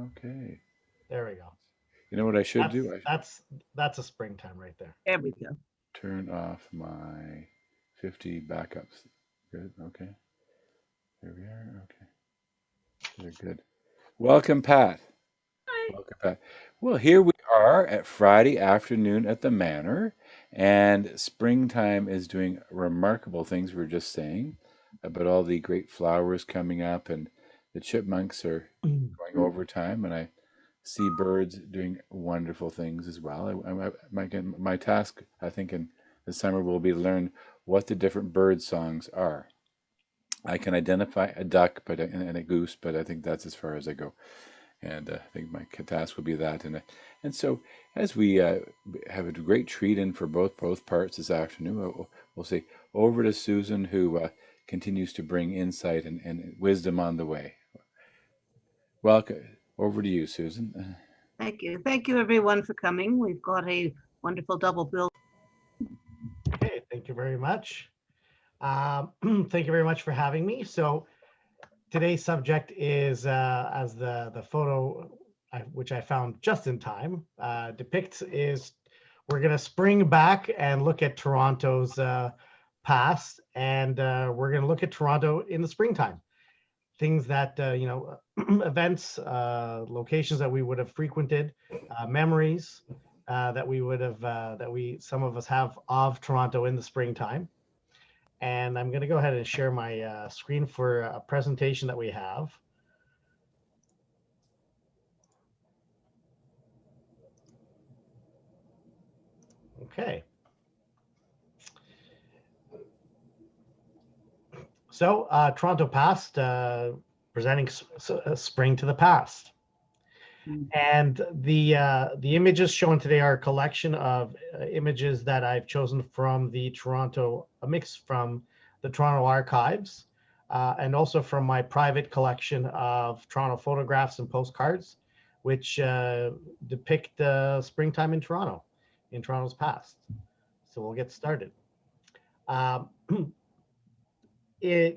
Okay. There we go. You know what I should do? I That's a springtime right there. There we go. turn off my 50 backups. Good. Okay. There we are. Okay. Very good. Welcome, Pat. Hi. Welcome, Pat. Well, here we are at Friday afternoon at the Manor, and springtime is doing remarkable things. We were just saying about all the great flowers coming up, and the chipmunks are going overtime, and I see birds doing wonderful things as well. My task, I think, in the summer will be to learn what the different bird songs are. I can identify a duck, and a goose, but I think that's as far as I go. And I think my task will be that. And so, as we have a great treat in for both parts this afternoon, we'll say over to Susan, who continues to bring insight and wisdom on the way. Welcome. Over to you, Susan. Thank you. Thank you, everyone, for coming. We've got a wonderful double bill. Okay, thank you very much. Thank you very much for having me. So today's subject is, as the photo, which I found just in time, depicts, is we're going to spring back and look at Toronto's past, and we're going to look at Toronto in the springtime. Things that, events, locations that we would have frequented, memories that we would have, some of us have of Toronto in the springtime. And I'm going to go ahead and share my screen for a presentation that we have. Okay. So Toronto Past, presenting spring to the past. And the images shown today are a collection of images that I've chosen from the Toronto, a mix from the Toronto archives, and also from my private collection of Toronto photographs and postcards, which depict springtime in Toronto, in Toronto's past. So we'll get started.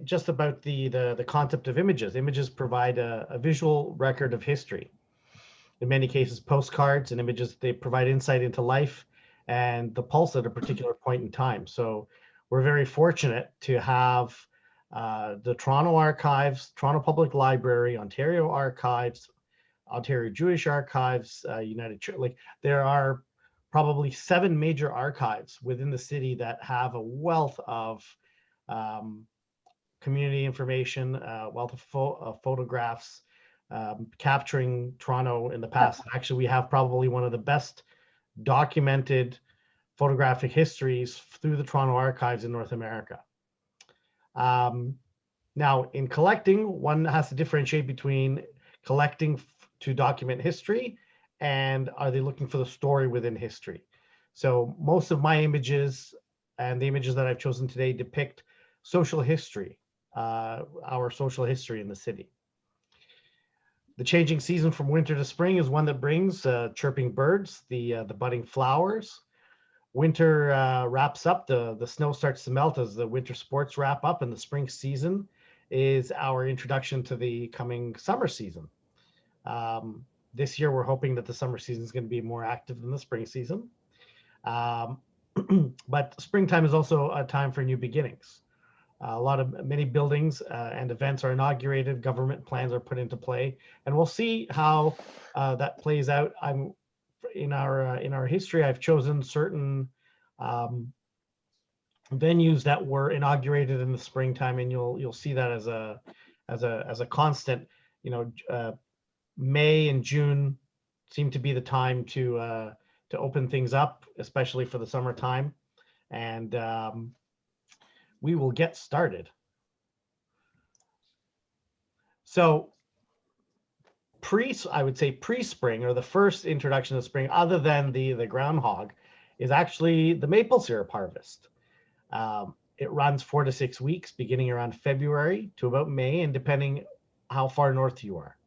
Just about the concept of images. Images provide a visual record of history. In many cases, postcards and images, they provide insight into life and the pulse at a particular point in time. So we're very fortunate to have the Toronto Archives, Toronto Public Library, Ontario Archives, Ontario Jewish Archives, United Church. Like, there are probably 7 major archives within the city that have a wealth of community information, wealth of photographs, capturing Toronto in the past. Actually, we have probably one of the best documented photographic histories through the Toronto Archives in North America. Now, in collecting, one has to differentiate between collecting to document history and are they looking for the story within history. So most of my images and the images that I've chosen today depict social history, our social history in the city. The changing season from winter to spring is one that brings chirping birds, the budding flowers. Winter wraps up, the snow starts to melt as the winter sports wrap up, and the spring season is our introduction to the coming summer season. This year, we're hoping that the summer season is going to be more active than the spring season. But springtime is also a time for new beginnings. Many buildings and events are inaugurated, government plans are put into play, and we'll see how that plays out. In our history, I've chosen certain venues that were inaugurated in the springtime, and you'll see that as a constant. May and June seem to be the time to open things up, especially for the summertime, and we will get started. So I would say pre-spring, or the first introduction of spring, other than the groundhog, is actually the maple syrup harvest. It runs 4 to 6 weeks, beginning around February to about May, and depending how far north you are.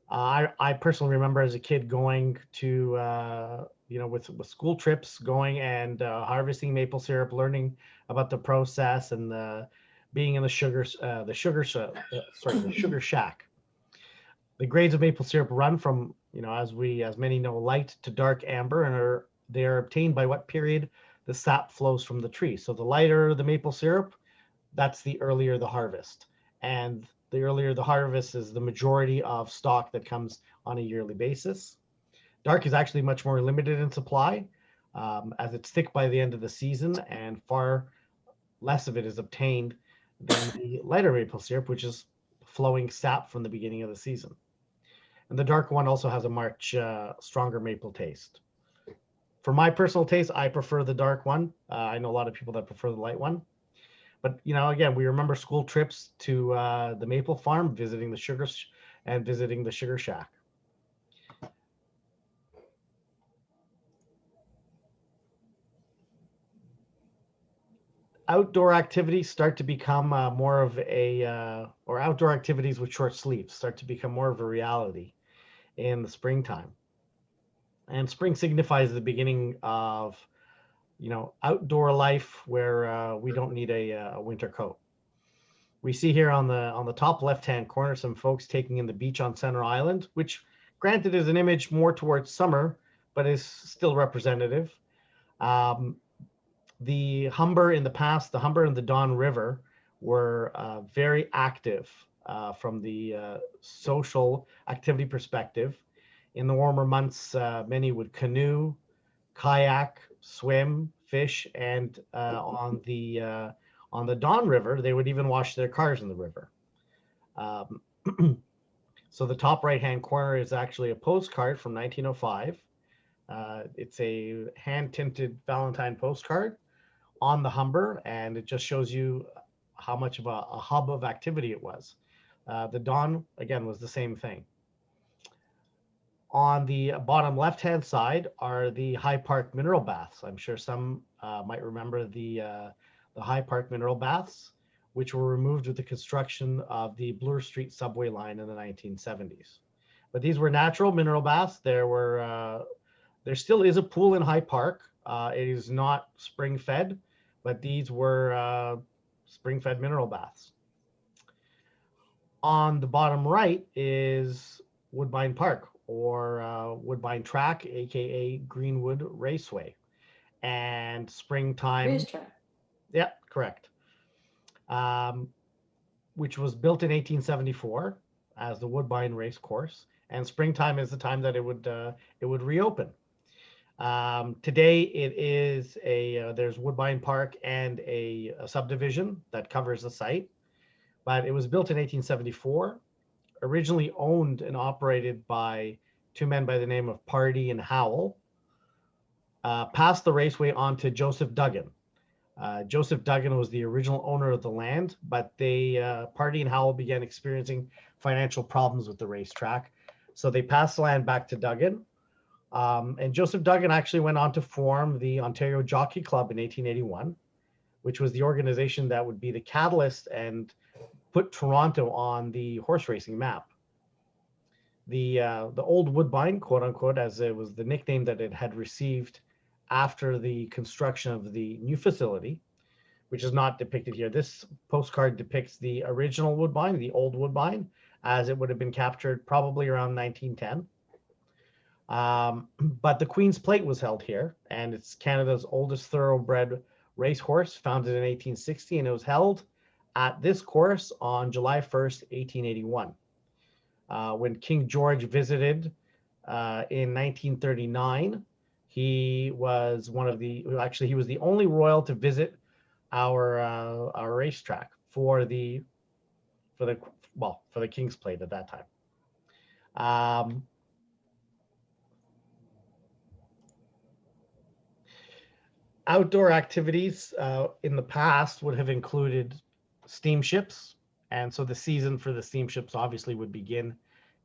I personally remember as a kid going to, with school trips, going and harvesting maple syrup, learning about the process, and being in the sugar shack. The grades of maple syrup run from, as many know, light to dark amber, and they are obtained by what period the sap flows from the tree. So the lighter the maple syrup, that's the earlier the harvest. And the earlier the harvest is the majority of stock that comes on a yearly basis. Dark is actually much more limited in supply, as it's thick by the end of the season, and far less of it is obtained than the lighter maple syrup, which is flowing sap from the beginning of the season. And the dark one also has a much stronger maple taste. For my personal taste, I prefer the dark one. I know a lot of people that prefer the light one. But, again, we remember school trips to the maple farm, visiting the sugar shack. Outdoor activities start to become more of or outdoor activities with short sleeves start to become more of a reality in the springtime. And spring signifies the beginning of, outdoor life where we don't need a winter coat. We see here on the top left-hand corner some folks taking in the beach on Center Island, which granted is an image more towards summer, but is still representative. The Humber in the past, the Humber and the Don River were very active from the social activity perspective. In the warmer months, many would canoe, kayak, swim, fish, and on the Don River, they would even wash their cars in the river. So the top right-hand corner is actually a postcard from 1905. It's a hand-tinted Valentine postcard on the Humber, and it just shows you how much of a hub of activity it was. The Don, again, was the same thing. On the bottom left-hand side are the High Park mineral baths. I'm sure some might remember the High Park mineral baths, which were removed with the construction of the Bloor Street subway line in the 1970s. But these were natural mineral baths. There still is a pool in High Park. It is not spring-fed, but these were spring-fed mineral baths. On the bottom right is Woodbine Park, or Woodbine Track, aka Greenwood Raceway. And springtime. Racetrack. Yeah, correct. Which was built in 1874 as the Woodbine Race Course, and springtime is the time that it would reopen. Today it is there's Woodbine Park and a subdivision that covers the site, but it was built in 1874, originally owned and operated by two men by the name of Pardee and Howell. Passed the raceway on to Joseph Duggan. Joseph Duggan was the original owner of the land, but Pardee and Howell began experiencing financial problems with the racetrack. So they passed the land back to Duggan. And Joseph Duggan actually went on to form the Ontario Jockey Club in 1881, which was the organization that would be the catalyst and put Toronto on the horse racing map. The old Woodbine, quote unquote, as it was the nickname that it had received after the construction of the new facility, which is not depicted here. This postcard depicts the original Woodbine, the old Woodbine, as it would have been captured probably around 1910. But the Queen's Plate was held here, and it's Canada's oldest thoroughbred racehorse, founded in 1860, and it was held at this course on July 1st, 1881. When King George visited in 1939, he was he was the only royal to visit our racetrack for the King's Plate at that time. Outdoor activities in the past would have included steamships, and so the season for the steamships obviously would begin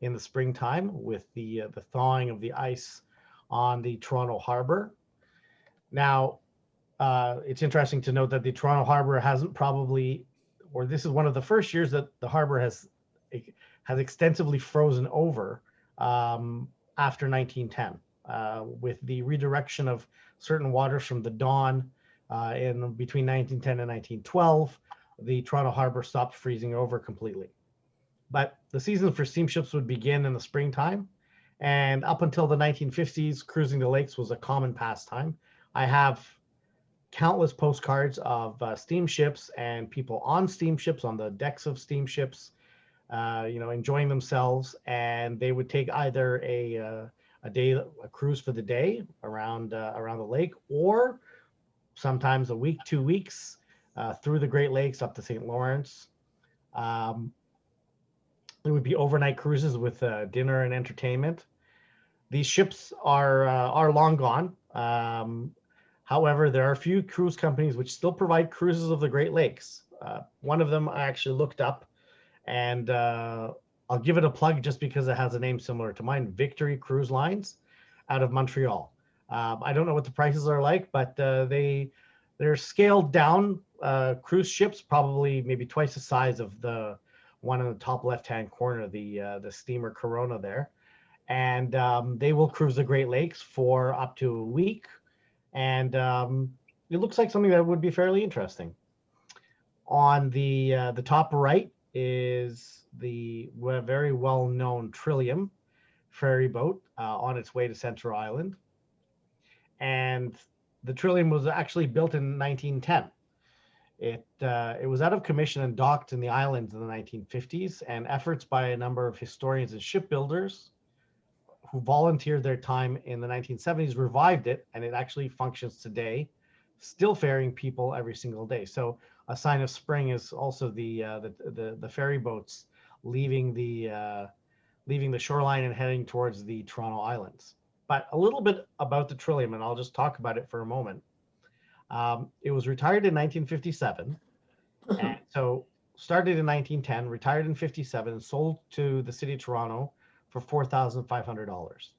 in the springtime with the thawing of the ice on the Toronto Harbor. Now, it's interesting to note that the Toronto Harbor hasn't this is one of the first years that the harbor has extensively frozen over after 1910, with the redirection of certain waters from the Don in between 1910 and 1912. The Toronto Harbor stopped freezing over completely. But the season for steamships would begin in the springtime. And up until the 1950s, cruising the lakes was a common pastime. I have countless postcards of steamships and people on steamships, on the decks of steamships, enjoying themselves. And they would take either a cruise for the day around the lake, or sometimes a week, 2 weeks through the Great Lakes up to St. Lawrence. It would be overnight cruises with dinner and entertainment. These ships are long gone. However, there are a few cruise companies which still provide cruises of the Great Lakes. One of them I actually looked up, and I'll give it a plug just because it has a name similar to mine, Victory Cruise Lines out of Montreal. I don't know what the prices are like, but they're scaled down cruise ships, probably maybe twice the size of the one in the top left-hand corner, the steamer Corona there. And they will cruise the Great Lakes for up to a week. And it looks like something that would be fairly interesting. On the top right is the very well-known Trillium ferry boat on its way to Center Island. And the Trillium was actually built in 1910. It was out of commission and docked in the islands in the 1950s, and efforts by a number of historians and shipbuilders who volunteered their time in the 1970s revived it, and it actually functions today, still ferrying people every single day. So a sign of spring is also the ferry boats leaving the shoreline and heading towards the Toronto Islands. But a little bit about the Trillium, and I'll just talk about it for a moment. It was retired in 1957, and so started in 1910, retired in 57, and sold to the City of Toronto for $4,500.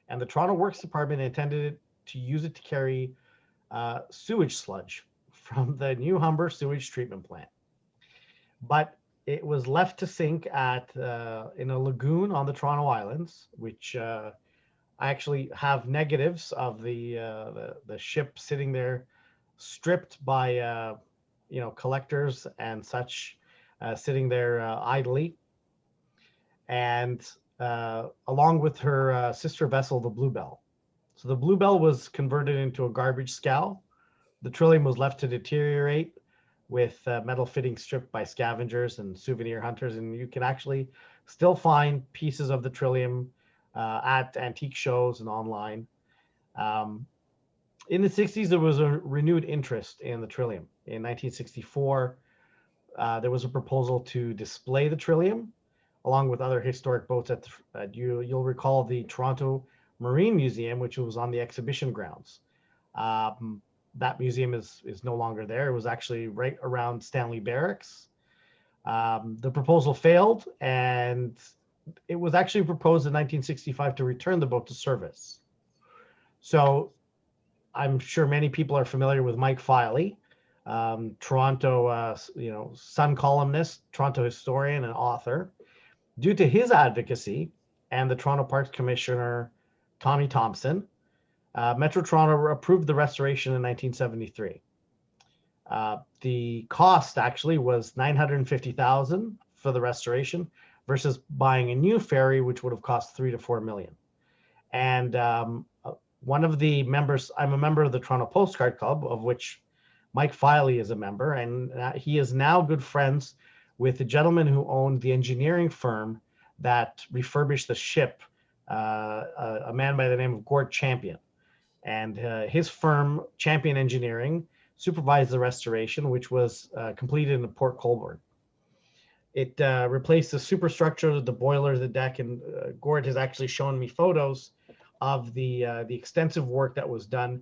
And the Toronto Works Department intended to use it to carry sewage sludge from the New Humber sewage treatment plant. But it was left to sink in a lagoon on the Toronto Islands, which I actually have negatives of the ship sitting there, stripped by collectors and such, sitting there idly, and along with her sister vessel, the Bluebell. So the Bluebell was converted into a garbage scow. The Trillium was left to deteriorate, with metal fittings stripped by scavengers and souvenir hunters, and you can actually still find pieces of the Trillium at antique shows and online. In the 60s, there was a renewed interest in the Trillium. In 1964, there was a proposal to display the Trillium along with other historic boats you'll recall the Toronto Marine Museum, which was on the exhibition grounds. That museum is no longer there. It was actually right around Stanley Barracks. The proposal failed, and it was actually proposed in 1965 to return the boat to service. So I'm sure many people are familiar with Mike Filey, Toronto, Sun columnist, Toronto historian, and author. Due to his advocacy and the Toronto Parks Commissioner, Tommy Thompson, Metro Toronto approved the restoration in 1973. The cost actually was $950,000 for the restoration versus buying a new ferry, which would have cost $3 to $4 million. And one of the members, I'm a member of the Toronto Postcard Club, of which Mike Filey is a member, and he is now good friends with the gentleman who owned the engineering firm that refurbished the ship, a man by the name of Gord Champion. And his firm, Champion Engineering, supervised the restoration, which was completed in Port Colborne. It replaced the superstructure, the boiler, the deck, and Gord has actually shown me photos of the extensive work that was done.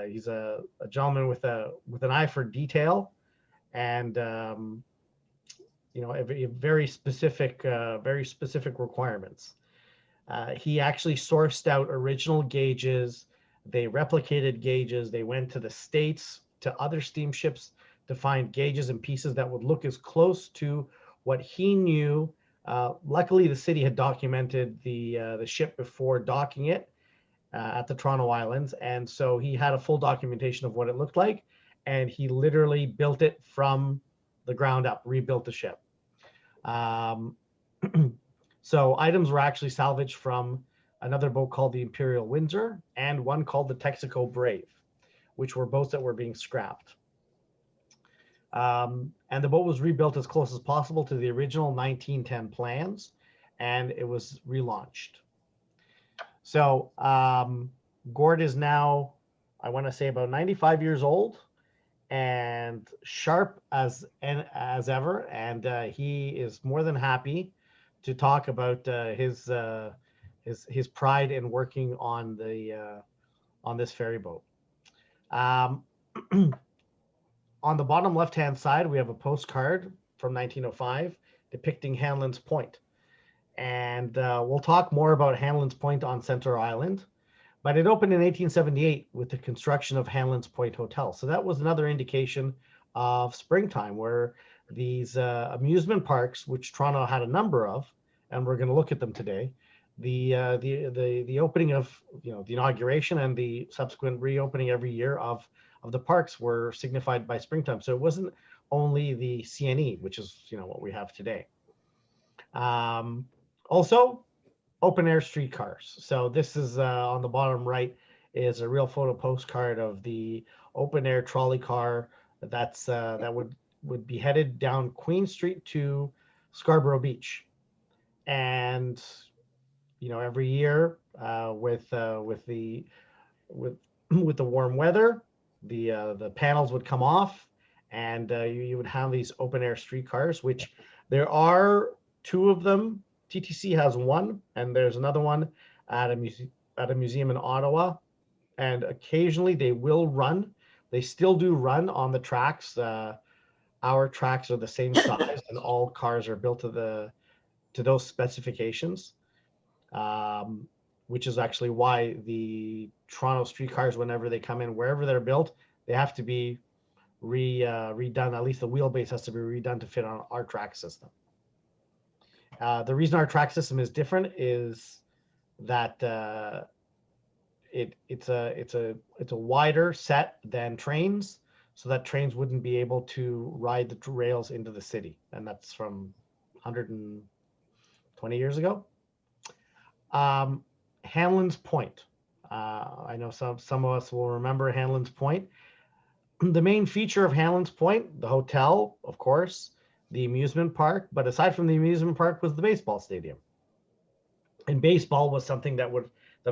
He's a gentleman with an eye for detail, and very specific requirements. He actually sourced out original gauges. They replicated gauges. They went to the States, to other steamships, to find gauges and pieces that would look as close to what he knew. Luckily, the city had documented the ship before docking it at the Toronto Islands, and so he had a full documentation of what it looked like, and he literally built it from the ground up, rebuilt the ship. So items were actually salvaged from another boat called the Imperial Windsor and one called the Texaco Brave, which were boats that were being scrapped. And the boat was rebuilt as close as possible to the original 1910 plans, and it was relaunched. So Gord is now, I want to say, about 95 years old and sharp as ever, and he is more than happy to talk about his pride in working on this ferry boat. On the bottom left-hand side, we have a postcard from 1905 depicting Hanlon's Point. And we'll talk more about Hanlon's Point on Center Island, but it opened in 1878 with the construction of Hanlon's Point Hotel. So that was another indication of springtime, where these amusement parks, which Toronto had a number of, and we're going to look at them today, the opening of, the inauguration and the subsequent reopening every year of the parks were signified by springtime. So it wasn't only the CNE, which is what we have today. Also, open air streetcars. So this is on the bottom right is a real photo postcard of the open air trolley car that would be headed down Queen Street to Scarborough Beach, and every year with the warm weather, the panels would come off, and you would have these open air streetcars, which there are two of them. TTC has one, and there's another one at a museum in Ottawa, and occasionally they will run. They still do run on the tracks. Our tracks are the same size, and all cars are built to those specifications, which is actually why the Toronto streetcars, whenever they come in, wherever they're built, they have to be redone. At least the wheelbase has to be redone to fit on our track system. The reason our track system is different is that it's a wider set than trains, so that trains wouldn't be able to ride the rails into the city, and that's from 120 years ago. Hanlon's Point. I know some of us will remember Hanlon's Point. The main feature of Hanlon's Point, the hotel, of course, the amusement park, but aside from the amusement park was the baseball stadium. And baseball was something that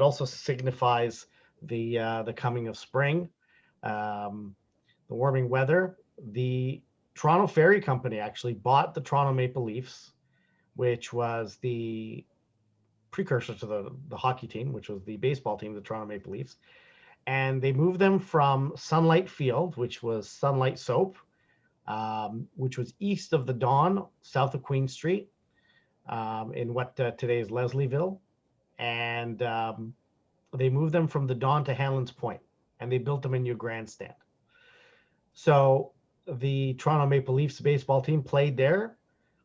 also signifies the coming of spring, the warming weather. The Toronto Ferry Company actually bought the Toronto Maple Leafs, which was the precursor to the hockey team, which was the baseball team, the Toronto Maple Leafs. And they moved them from Sunlight Field, which was Sunlight Soap, which was east of the Dawn, south of Queen Street, in what today is Leslieville. And they moved them from the Dawn to Hanlon's Point, and they built them a new grandstand. So the Toronto Maple Leafs baseball team played there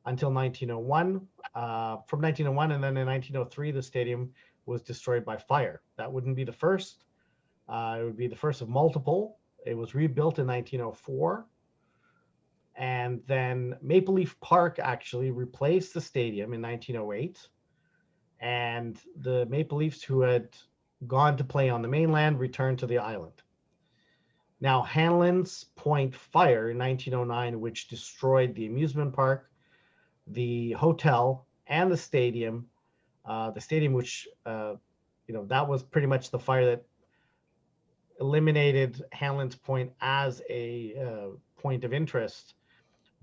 until 1901. From 1901, and then in 1903, the stadium was destroyed by fire. That wouldn't be the first. It would be the first of multiple. It was rebuilt in 1904. And then Maple Leaf Park actually replaced the stadium in 1908. And the Maple Leafs, who had gone to play on the mainland, returned to the island. Now, Hanlon's Point fire in 1909, which destroyed the amusement park, the hotel, and the stadium, which, that was pretty much the fire that eliminated Hanlon's Point as a point of interest.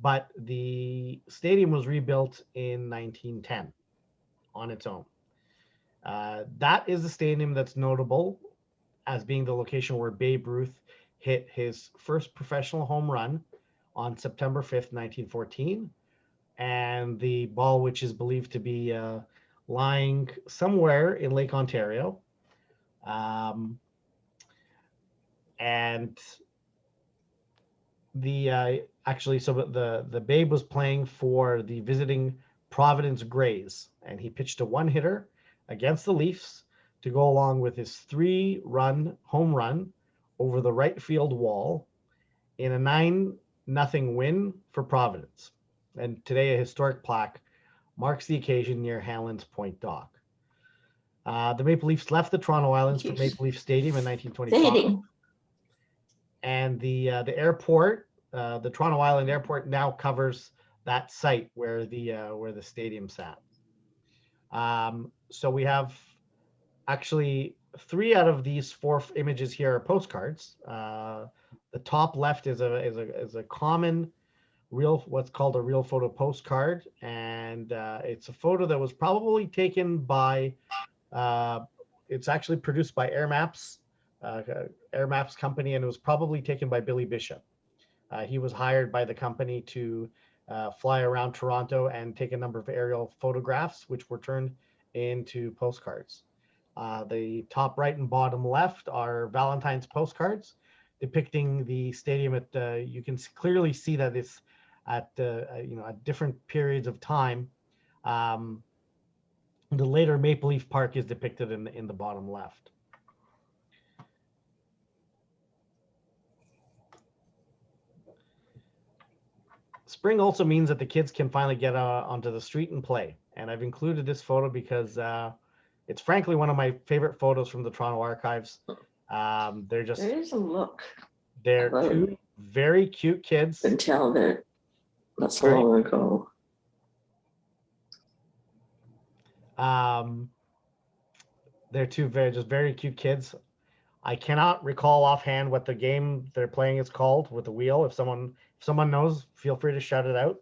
But the stadium was rebuilt in 1910 on its own. That is the stadium that's notable as being the location where Babe Ruth hit his first professional home run on September 5th, 1914. And the ball, which is believed to be lying somewhere in Lake Ontario. And the Babe was playing for the visiting Providence Grays, and he pitched a one-hitter against the Leafs to go along with his 3-run home run over the right field wall in a 9-0 win for Providence. And today a historic plaque marks the occasion near Hanlon's Point Dock. The Maple Leafs left the Toronto Islands for Maple Leaf Stadium in 1925. Fading. And the airport, the Toronto Island Airport, now covers that site where the stadium sat. So we have actually 3 out of these 4 images here are postcards. The top left is a common what's called a real photo postcard, and it's a photo that was probably taken by. It's actually produced by Air Maps company, and it was probably taken by Billy Bishop. He was hired by the company to fly around Toronto and take a number of aerial photographs, which were turned into postcards. The top right and bottom left are Valentine's postcards depicting the stadium at. You can clearly see that it's at at different periods of time. The later Maple Leaf Park is depicted in the bottom left. Spring also means that the kids can finally get onto the street and play. And I've included this photo because it's frankly one of my favorite photos from the Toronto archives. They're just, There is a look. they're Hello. 2 very cute kids. You can tell that not so long ago. They're 2 very cute kids. I cannot recall offhand what the game they're playing is called with the wheel. If someone knows, feel free to shout it out.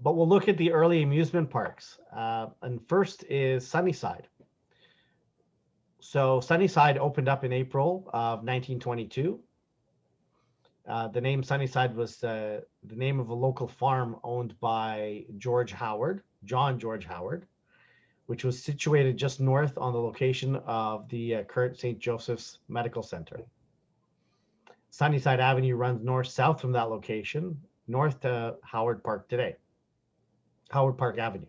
But we'll look at the early amusement parks. And first is Sunnyside. So Sunnyside opened up in April of 1922. The name Sunnyside was the name of a local farm owned by John George Howard, which was situated just north on the location of the current St. Joseph's Medical Center. Sunnyside Avenue runs north-south from that location, north to Howard Park today, Howard Park Avenue.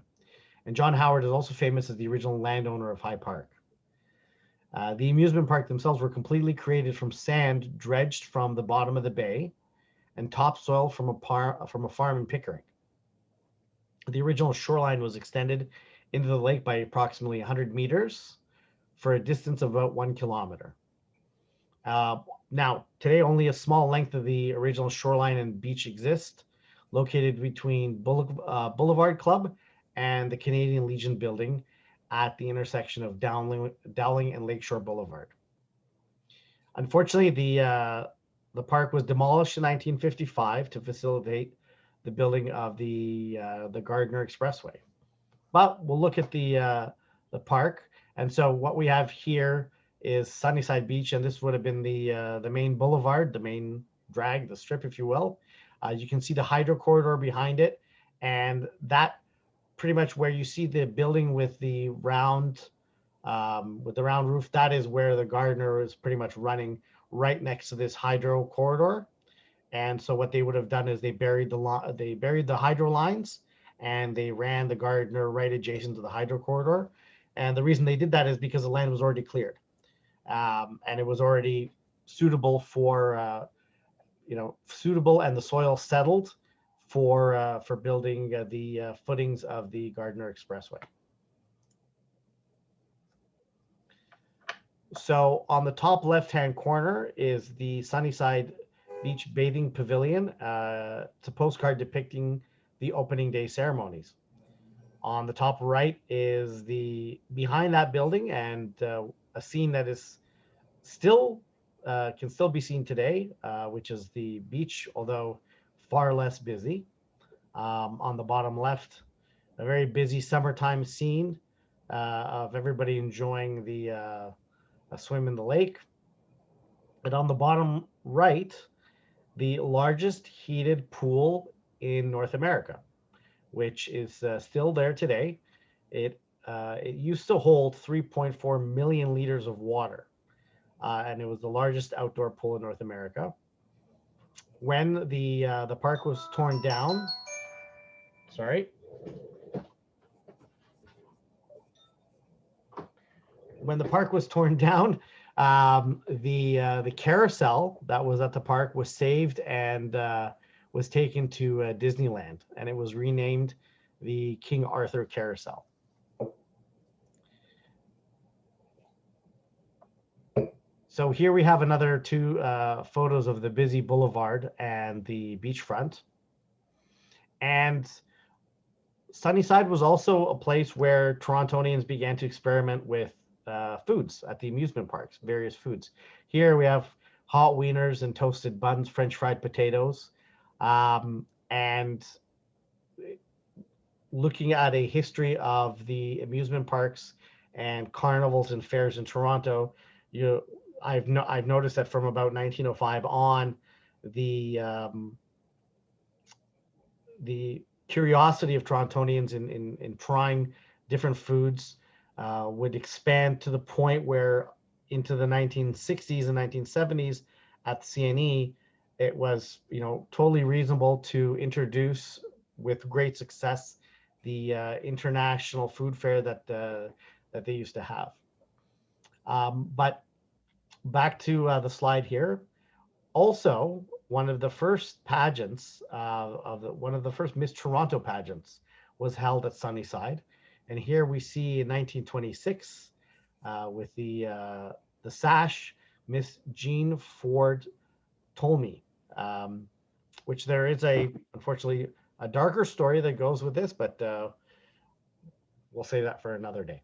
And John Howard is also famous as the original landowner of High Park. The amusement park themselves were completely created from sand dredged from the bottom of the bay and topsoil from a farm in Pickering. The original shoreline was extended into the lake by approximately 100 meters for a distance of about 1 kilometer. Now, today only a small length of the original shoreline and beach exist, located between Boulevard Club and the Canadian Legion building at the intersection of Dowling and Lakeshore Boulevard. Unfortunately, the park was demolished in 1955 to facilitate the building of the Gardiner Expressway. But we'll look at the park, and so what we have here is Sunnyside Beach, and this would have been the main boulevard, the main drag, the strip, if you will. You can see the hydro corridor behind it, and that pretty much where you see the building with the round roof, that is where the Gardiner is pretty much running right next to this hydro corridor. And so what they would have done is they buried the hydro lines, and they ran the Gardiner right adjacent to the hydro corridor. And the reason they did that is because the land was already cleared, and it was already suitable for suitable and the soil settled for building the footings of the Gardiner Expressway. So on the top left-hand corner is the Sunnyside Beach Bathing Pavilion. It's a postcard depicting the opening day ceremonies. On the top right is behind that building, and a scene that is still can still be seen today, which is the beach, although far less busy. On the bottom left, a very busy summertime scene of everybody enjoying a swim in the lake. And on the bottom right, the largest heated pool in North America, which is still there today. It used to hold 3.4 million liters of water, and it was the largest outdoor pool in North America. When the park was torn down, when the park was torn down, The carousel that was at the park was saved and was taken to Disneyland, and it was renamed the King Arthur Carousel. So here we have another two photos of the busy boulevard and the beachfront. And Sunnyside was also a place where Torontonians began to experiment with foods at the amusement parks, various foods. Here we have hot wieners and toasted buns, French fried potatoes, and looking at a history of the amusement parks and carnivals and fairs in Toronto, I've noticed that from about 1905 on, the curiosity of Torontonians in trying different foods would expand to the point where into the 1960s and 1970s at the CNE, it was totally reasonable to introduce with great success the international food fair that they used to have. But back to the slide here. Also, one of the first pageants one of the first Miss Toronto pageants was held at Sunnyside, and here we see in 1926 with the sash Miss Jean Ford Tolmie, which there is unfortunately a darker story that goes with this, but we'll save that for another day.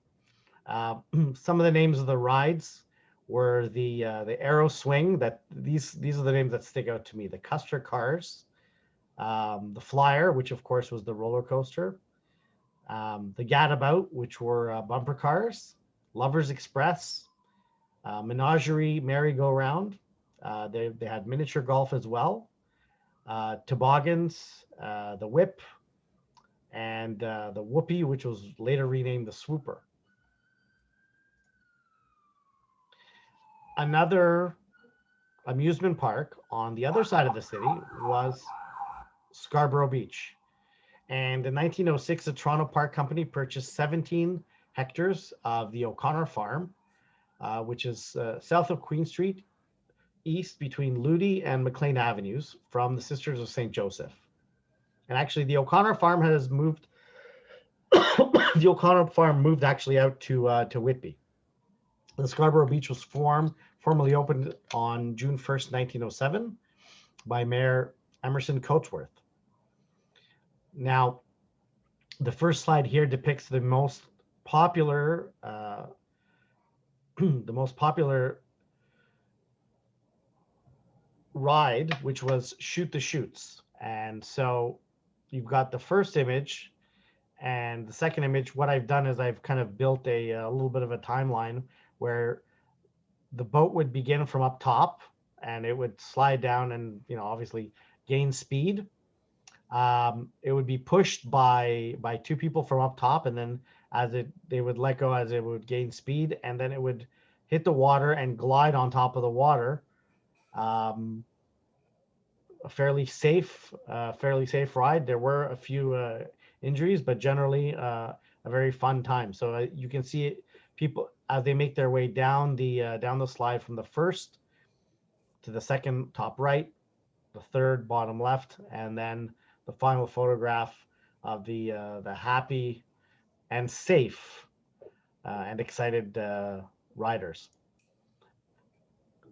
Some of the names of the rides were the Arrow Swing. These are the names that stick out to me. The Custer Cars, the Flyer, which of course was the roller coaster, the Gadabout, which were bumper cars, Lovers Express, Menagerie Merry-Go-Round. They had miniature golf as well, toboggans, the Whip, and the Whoopie, which was later renamed the Swooper. Another amusement park on the other side of the city was Scarborough Beach. And in 1906, the Toronto Park Company purchased 17 hectares of the O'Connor Farm, which is south of Queen Street, east between Ludi and McLean Avenues, from the Sisters of St. Joseph. And actually, the O'Connor Farm has moved. The O'Connor Farm moved actually out to Whitby. The Scarborough Beach was formally opened on June 1st, 1907 by Mayor Emerson Coatsworth. Now, the first slide here depicts the most popular ride, which was Shoot the Chutes. And so you've got the first image and the second image. What I've done is I've kind of built a little bit of a timeline where the boat would begin from up top and it would slide down and obviously gain speed. It would be pushed by two people from up top, and then they would let go as it would gain speed, and then it would hit the water and glide on top of the water. A fairly safe ride. There were a few injuries, but generally a very fun time. So you can see people as they make their way down the slide from the first to the second top right, the third bottom left, and then the final photograph of the happy and safe and excited riders.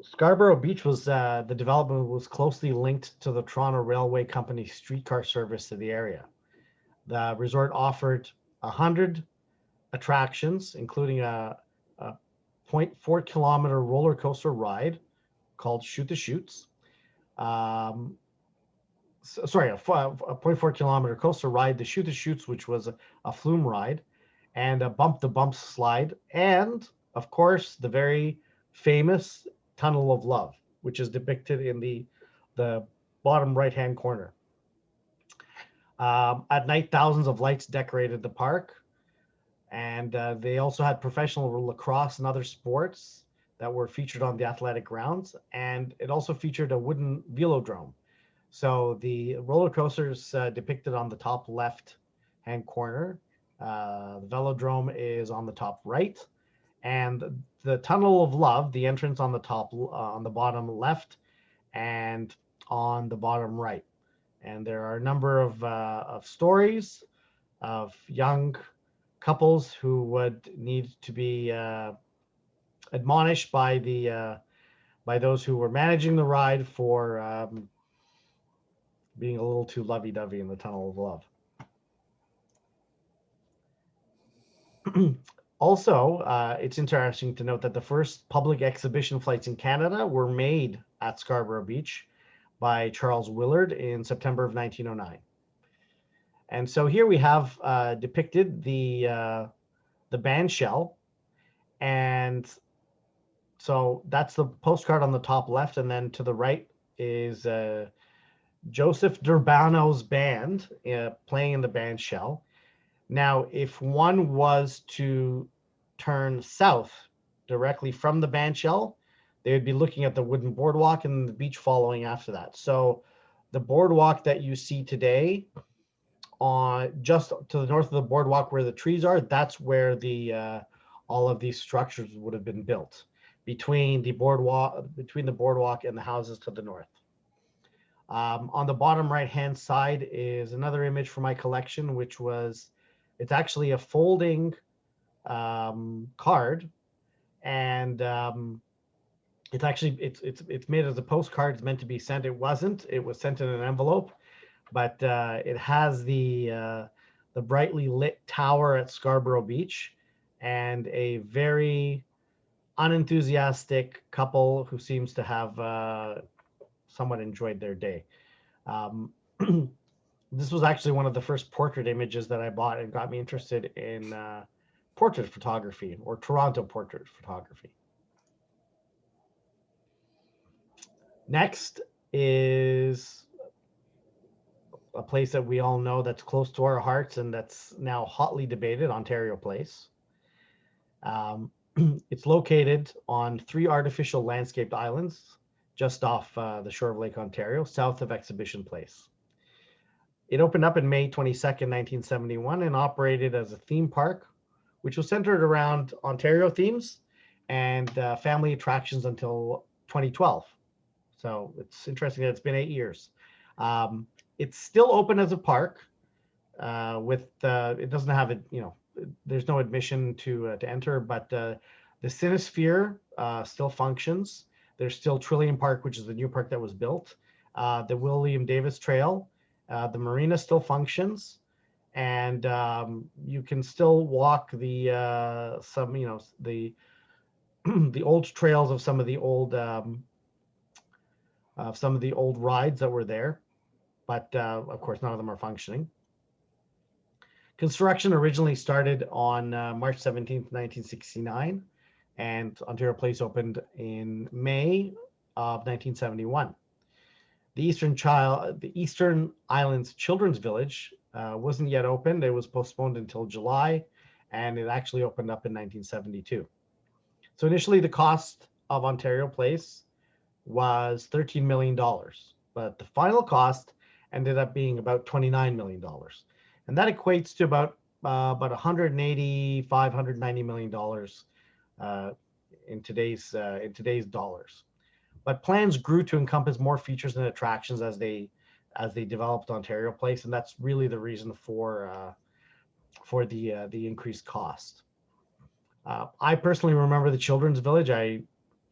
Scarborough Beach was the development was closely linked to the Toronto Railway Company streetcar service to the area. The resort offered 100 attractions, including a 0.4 kilometer roller coaster ride called Shoot the Chutes. A 0.4 kilometer coaster ride, the Shoot the Chutes, which was a flume ride, and a Bump the Bumps slide, and of course the very famous Tunnel of Love, which is depicted in the bottom right hand corner. At night, thousands of lights decorated the park, and they also had professional lacrosse and other sports that were featured on the athletic grounds, and it also featured a wooden velodrome. So the roller coasters depicted on the top left hand corner. The velodrome is on the top right, and the Tunnel of Love, the entrance on the top, on the bottom left, and on the bottom right. And there are a number of stories of young couples who would need to be admonished by by those who were managing the ride for being a little too lovey-dovey in the Tunnel of Love. Also, it's interesting to note that the first public exhibition flights in Canada were made at Scarborough Beach by Charles Willard in September of 1909. And so here we have depicted the band shell, and so that's the postcard on the top left, and then to the right is Joseph Durbano's band playing in the band shell. Now, if one was to turn south directly from the band shell, they would be looking at the wooden boardwalk and the beach following after that. So the boardwalk that you see today, on just to the north of the boardwalk where the trees are, that's where the all of these structures would have been built, between the boardwalk and the houses to the north. On the bottom right hand side is another image from my collection, which was, it's actually a folding card, and it's made as a postcard. It's meant to be sent. It wasn't. It was sent in an envelope, but it has the brightly lit tower at Scarborough Beach and a very unenthusiastic couple who seems to have somewhat enjoyed their day. This was actually one of the first portrait images that I bought and got me interested in portrait photography, or Toronto portrait photography. Next is a place that we all know that's close to our hearts and that's now hotly debated, Ontario Place. It's located on 3 artificial landscaped islands just off the shore of Lake Ontario, south of Exhibition Place. It opened up in May 22nd, 1971, and operated as a theme park, which was centered around Ontario themes and family attractions until 2012. So it's interesting that it's been 8 years. It's still open as a park it doesn't have it, there's no admission to enter, but the Cinesphere still functions. There's still Trillium Park, which is the new park that was built. The William Davis Trail, the marina still functions, and you can still walk the the old trails of some of the old rides that were there, but of course none of them are functioning. Construction originally started on March 17th, 1969, and Ontario Place opened in May of 1971. The Eastern Islands Children's Village wasn't yet opened. It was postponed until July, and it actually opened up in 1972. So initially the cost of Ontario Place was $13 million, but the final cost ended up being about $29 million. And that equates to about $185, $190 million in today's dollars. But plans grew to encompass more features and attractions as they developed Ontario Place, and that's really the reason for the increased cost. I personally remember the Children's Village. I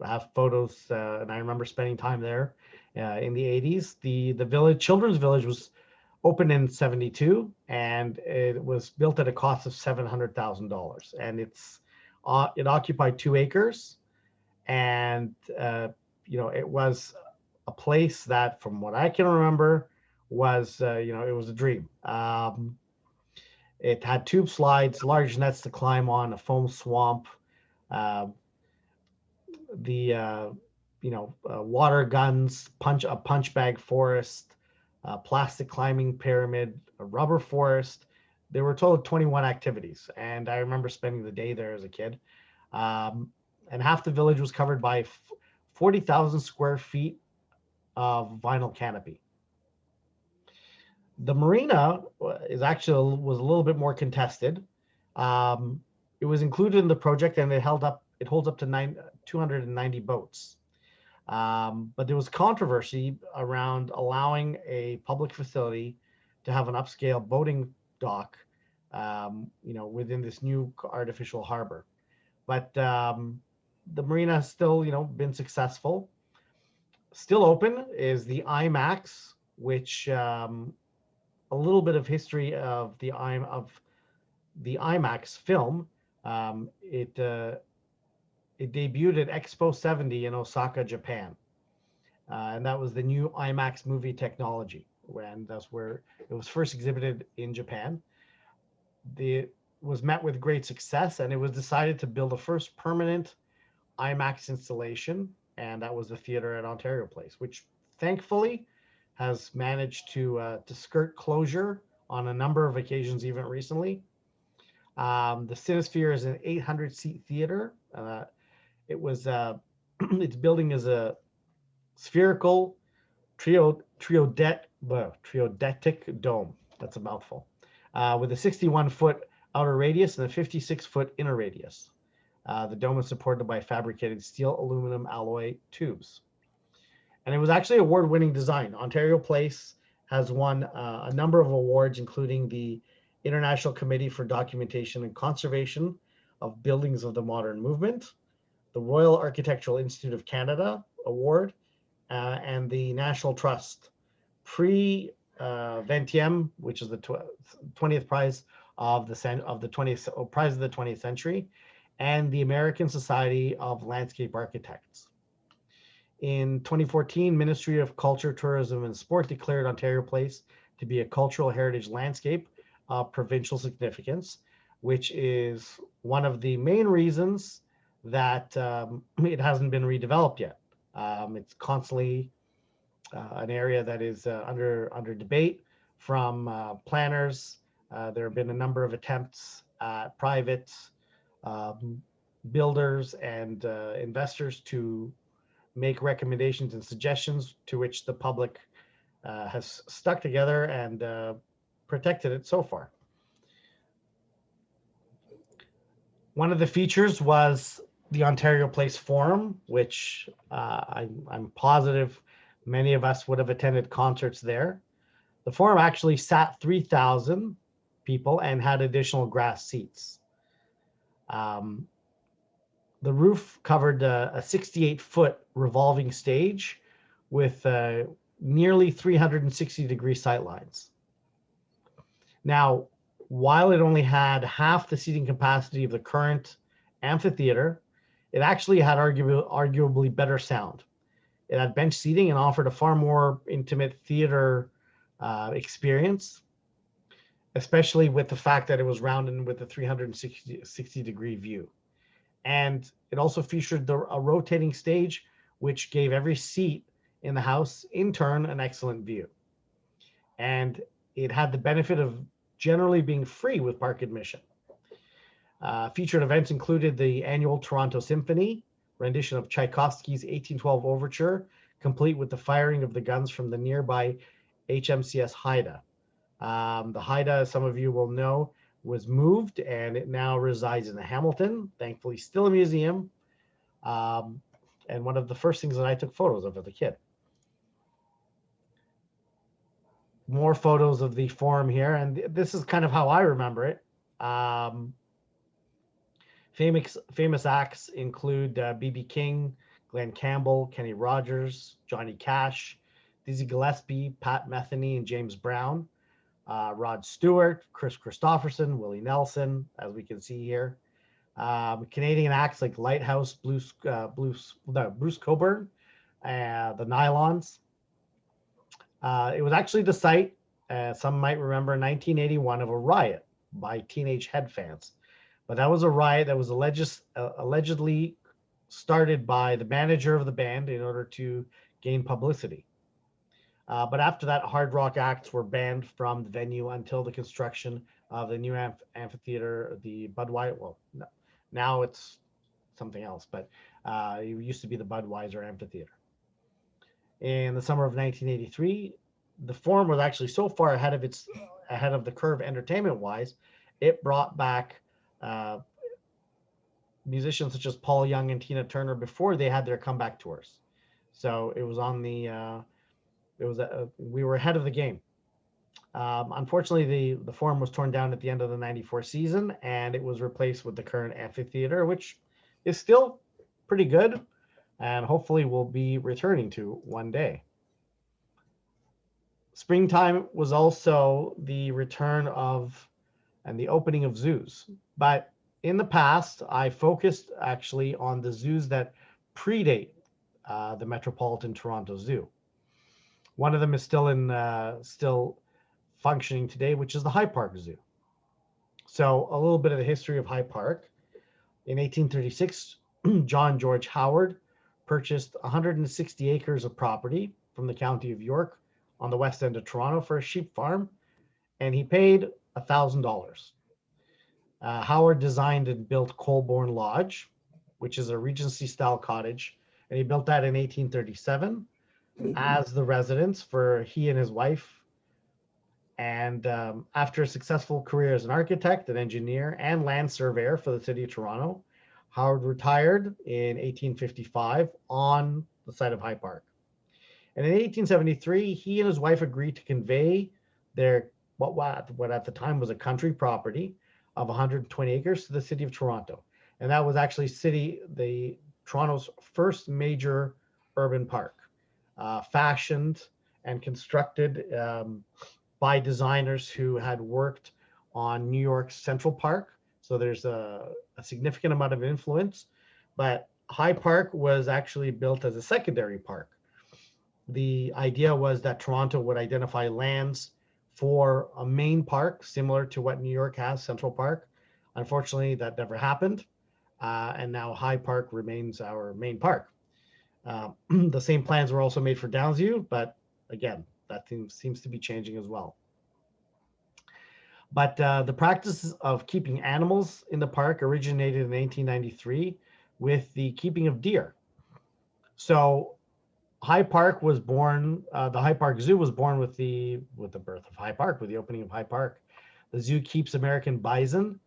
have photos, and I remember spending time there in the 80s. The Children's Village was opened in 72, and it was built at a cost of $700,000, and it occupied 2 acres, and it was a place that, from what I can remember, was it was a dream. It had tube slides, large nets to climb on, a foam swamp, water guns, a punch bag forest, plastic climbing pyramid, a rubber forest. There were a total of 21 activities, and I remember spending the day there as a kid. And half the village was covered by 40,000 square feet of vinyl canopy. The marina was a little bit more contested. it was included in the project, and it holds up to 290 boats. But there was controversy around allowing a public facility to have an upscale boating dock, within this new artificial harbor. But the marina has still, been successful. Still open is the IMAX, which a little bit of history of the IMAX film. It debuted at Expo 70 in Osaka, Japan. And that was the new IMAX movie technology. And that's where it was first exhibited in Japan. It was met with great success, and it was decided to build the first permanent IMAX installation, and that was the theater at Ontario Place, which thankfully has managed to skirt closure on a number of occasions, even recently. The Cinesphere is an 800-seat theater. Its building is a spherical triodetic dome. That's a mouthful. With a 61-foot outer radius and a 56-foot inner radius. The dome is supported by fabricated steel aluminum alloy tubes. And it was actually award-winning design. Ontario Place has won a number of awards, including the International Committee for Documentation and Conservation of Buildings of the Modern Movement, the Royal Architectural Institute of Canada Award, and the National Trust Prix 20e, which is the 20th prize of the 20th century, and the American Society of Landscape Architects. In 2014, Ministry of Culture, Tourism, and Sport declared Ontario Place to be a cultural heritage landscape of provincial significance, which is one of the main reasons that it hasn't been redeveloped yet. It's constantly an area that is under debate from planners. There have been a number of attempts at private builders and investors to make recommendations and suggestions, to which the public has stuck together and protected it so far. One of the features was the Ontario Place Forum, which I'm positive many of us would have attended concerts there. The Forum actually sat 3,000 people and had additional grass seats. The roof covered a 68-foot revolving stage with nearly 360-degree sightlines. Now, while it only had half the seating capacity of the current amphitheater, it actually had arguably better sound. It had bench seating and offered a far more intimate theater experience, especially with the fact that it was rounded with a 360-degree view. And it also featured a rotating stage, which gave every seat in the house, in turn, an excellent view. And it had the benefit of generally being free with park admission. Featured events included the annual Toronto Symphony, rendition of Tchaikovsky's 1812 Overture, complete with the firing of the guns from the nearby HMCS Haida. The Haida, as some of you will know, was moved, and it now resides in Hamilton, thankfully still a museum, and one of the first things that I took photos of as a kid. More photos of the Forum here, and this is kind of how I remember it. Famous acts include B.B. King, Glenn Campbell, Kenny Rogers, Johnny Cash, Dizzy Gillespie, Pat Metheny, and James Brown, Rod Stewart, Chris Christopherson, Willie Nelson, as we can see here. Canadian acts like Lighthouse, Bruce Coburn, the Nylons. It was actually the site, some might remember, 1981, of a riot by Teenage Head fans. But that was a riot that was allegedly started by the manager of the band in order to gain publicity. But after that, hard rock acts were banned from the venue until the construction of the new amphitheater, the Budweiser. Well, no, now it's something else, but it used to be the Budweiser Amphitheater. In the summer of 1983, the Forum was actually so far ahead of the curve entertainment-wise, it brought back musicians such as Paul Young and Tina Turner before they had their comeback tours. So it was on the we were ahead of the game. Unfortunately, the Forum was torn down at the end of the '94 season, and it was replaced with the current amphitheater, which is still pretty good, and hopefully will be returning to one day. Springtime was also the return of and the opening of zoos. But in the past, I focused actually on the zoos that predate the Metropolitan Toronto Zoo. One of them is still functioning today, which is the High Park Zoo. So a little bit of the history of High Park. In 1836, John George Howard purchased 160 acres of property from the County of York on the west end of Toronto for a sheep farm, and he paid $1,000. Howard designed and built Colborne Lodge, which is a Regency-style cottage, and he built that in 1837 as the residence for he and his wife. And after a successful career as an architect, an engineer, and land surveyor for the city of Toronto, Howard retired in 1855 on the site of High Park. And in 1873, he and his wife agreed to convey their what at the time was a country property of 120 acres to the city of Toronto. And that was actually Toronto's first major urban park, fashioned and constructed by designers who had worked on New York's Central Park. So there's a significant amount of influence, but High Park was actually built as a secondary park. The idea was that Toronto would identify lands for a main park, similar to what New York has, Central Park. Unfortunately, that never happened. And now High Park remains our main park. The same plans were also made for Downsview, but again, that seems to be changing as well. But the practice of keeping animals in the park originated in 1893 with the keeping of deer. So High Park was born, the High Park Zoo was born with the birth of High Park, with the opening of High Park. The zoo keeps American bison,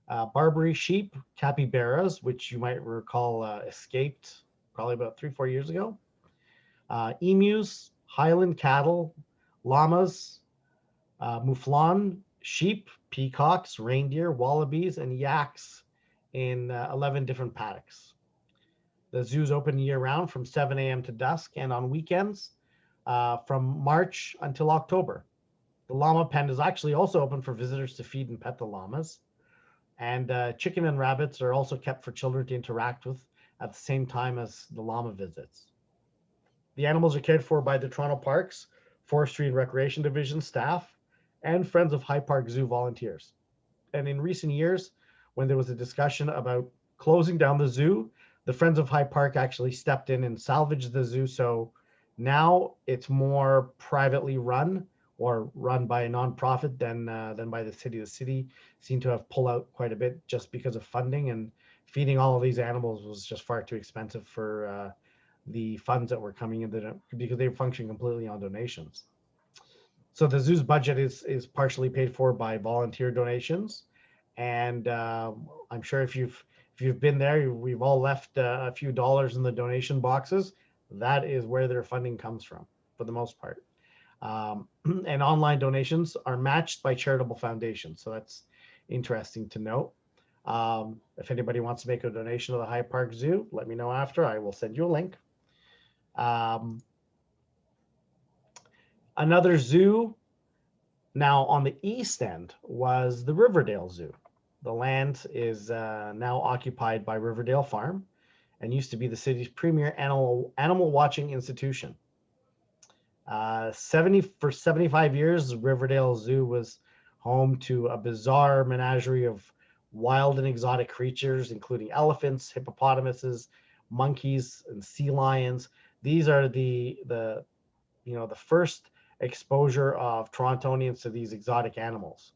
Barbary sheep, capybaras, which you might recall escaped probably about 3-4 years ago, emus, Highland cattle, llamas, mouflon, sheep, peacocks, reindeer, wallabies, and yaks in 11 different paddocks. The zoo's open year-round from 7 a.m. to dusk, and on weekends from March until October. The llama pen is actually also open for visitors to feed and pet the llamas. And chicken and rabbits are also kept for children to interact with at the same time as the llama visits. The animals are cared for by the Toronto Parks, Forestry and Recreation Division staff, and Friends of High Park Zoo volunteers. And in recent years, when there was a discussion about closing down the zoo, the Friends of High Park actually stepped in and salvaged the zoo. So now it's more privately run or run by a nonprofit than by the city. The city seemed to have pulled out quite a bit just because of funding, and feeding all of these animals was just far too expensive for the funds that were coming in, because they were functioning completely on donations. So the zoo's budget is partially paid for by volunteer donations, and I'm sure if you've been there, we've all left a few dollars in the donation boxes. That is where their funding comes from, for the most part. And online donations are matched by charitable foundations. So that's interesting to note. If anybody wants to make a donation to the High Park Zoo, let me know after. I will send you a link. Another zoo now on the east end was the Riverdale Zoo. The land is now occupied by Riverdale Farm and used to be the city's premier animal watching institution. For 75 years, Riverdale Zoo was home to a bizarre menagerie of wild and exotic creatures, including elephants, hippopotamuses, monkeys, and sea lions. These are the first exposure of Torontonians to these exotic animals.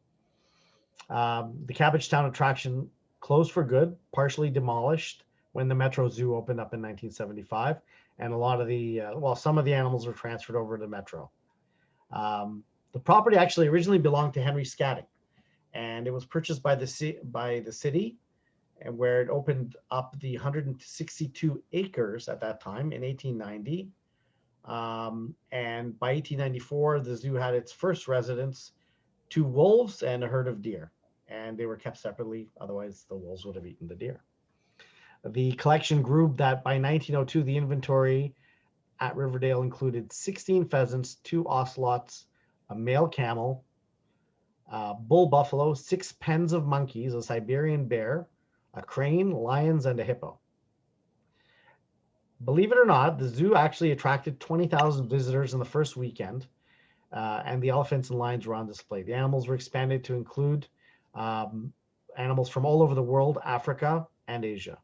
The Cabbagetown attraction closed for good, partially demolished when the Metro Zoo opened up in 1975, and a lot of some of the animals were transferred over to Metro. The property actually originally belonged to Henry Scatting, and it was purchased by the city and where it opened up the 162 acres at that time in 1890. And by 1894, the zoo had its first residents, 2 wolves and a herd of deer, and they were kept separately. Otherwise, the wolves would have eaten the deer. The collection grew that by 1902, the inventory at Riverdale included 16 pheasants, 2 ocelots, a male camel, bull buffalo, 6 pens of monkeys, a Siberian bear, a crane, lions, and a hippo. Believe it or not, the zoo actually attracted 20,000 visitors in the first weekend, and the elephants and lions were on display. The animals were expanded to include animals from all over the world, Africa and Asia.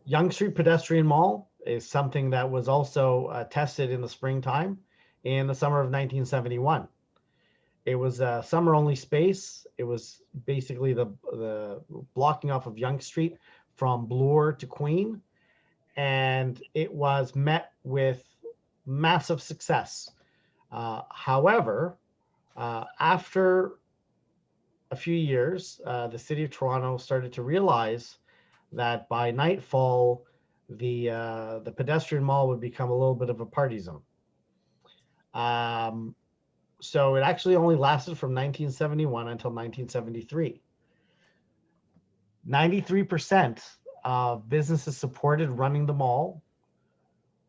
Yonge Street Pedestrian Mall is something that was also tested in the springtime in the summer of 1971. It was a summer-only space. It was basically the blocking off of Yonge Street from Bloor to Queen, and it was met with massive success. However, after a few years, the city of Toronto started to realize that by nightfall, the pedestrian mall would become a little bit of a party zone. So it actually only lasted from 1971 until 1973. 93% of businesses supported running the mall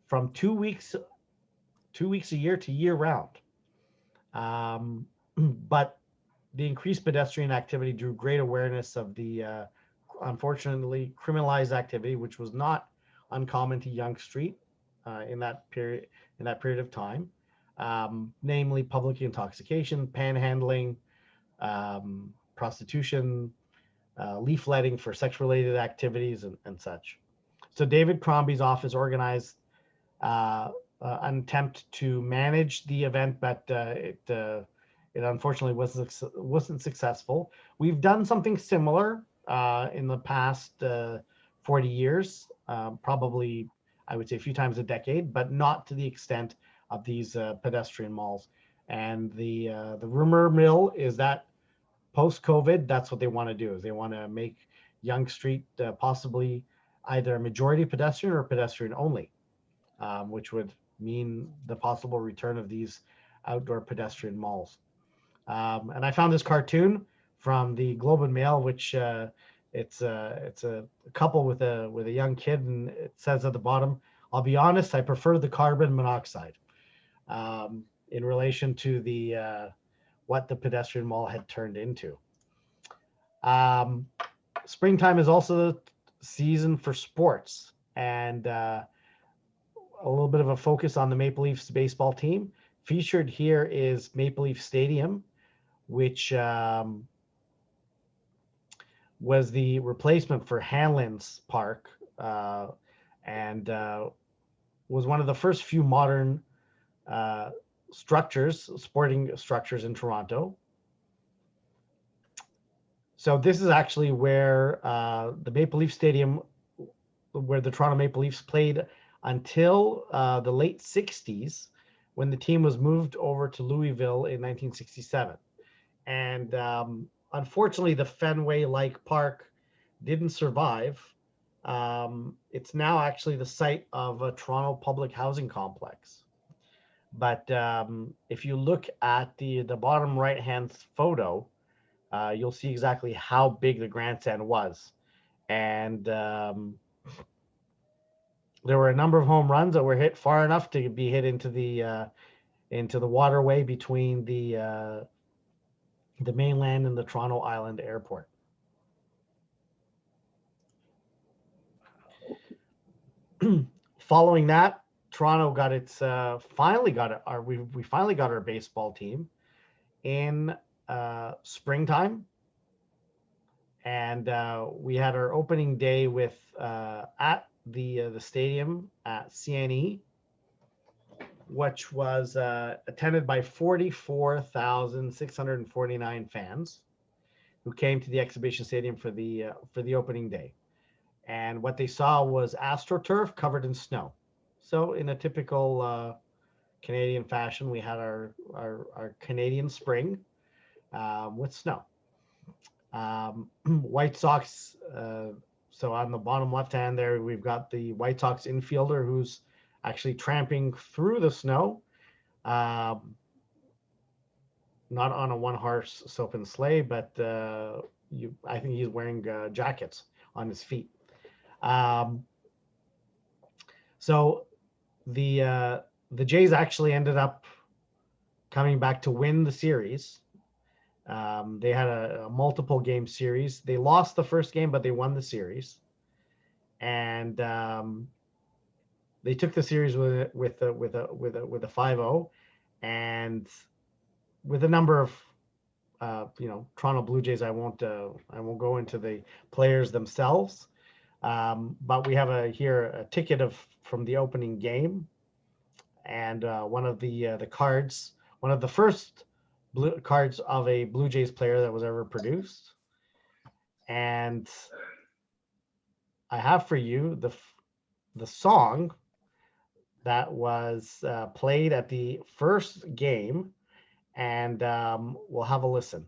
from 2 weeks a year to year round. But the increased pedestrian activity drew great awareness of the unfortunately criminalized activity, which was not uncommon to Yonge Street in that period of time, namely public intoxication, panhandling, prostitution, leafletting for sex-related activities, and such. So David Crombie's office organized an attempt to manage the event, but it unfortunately wasn't successful. We've done something similar in the past 40 years, probably I would say a few times a decade, but not to the extent of these pedestrian malls. And the rumor mill is that post-COVID, that's what they want to do, is they want to make Yonge Street possibly either a majority pedestrian or pedestrian only, which would mean the possible return of these outdoor pedestrian malls. And I found this cartoon from the Globe and Mail, which it's a couple with a young kid, and it says at the bottom, "I'll be honest, I prefer the carbon monoxide," in relation to the what the pedestrian mall had turned into. Springtime is also the season for sports, and a little bit of a focus on the Maple Leafs baseball team. Featured here is Maple Leaf Stadium, which was the replacement for Hanlon's Park, and was one of the first few modern sporting structures in Toronto. So this is actually where the Maple Leaf Stadium, where the Toronto Maple Leafs played until the late 60s, when the team was moved over to Louisville in 1967. And unfortunately, the Fenway-like park didn't survive. It's now actually the site of a Toronto public housing complex. But if you look at the bottom right-hand photo, you'll see exactly how big the grandstand was. And there were a number of home runs that were hit far enough to be hit into the waterway between the mainland and the Toronto Island Airport. Following that, Toronto got its finally got our baseball team in springtime, and we had our opening day with at the stadium at CNE, which was attended by 44,649 fans who came to the exhibition stadium for the opening day. And what they saw was AstroTurf covered in snow. So in a typical Canadian fashion, we had our Canadian spring with snow. White Sox. So on the bottom left hand there, we've got the White Sox infielder who's actually tramping through the snow. Not on a one-horse open sleigh, but I think he's wearing jackets on his feet. So the Jays actually ended up coming back to win the series. They had a multiple game series. They lost the first game, but they won the series, and they took the series with a 5-0, and with a number of Toronto Blue Jays. I won't go into the players themselves, but we have here a ticket from the opening game, and one of the cards, one of the first cards of a Blue Jays player that was ever produced. And I have for you the song that was played at the first game, and we'll have a listen.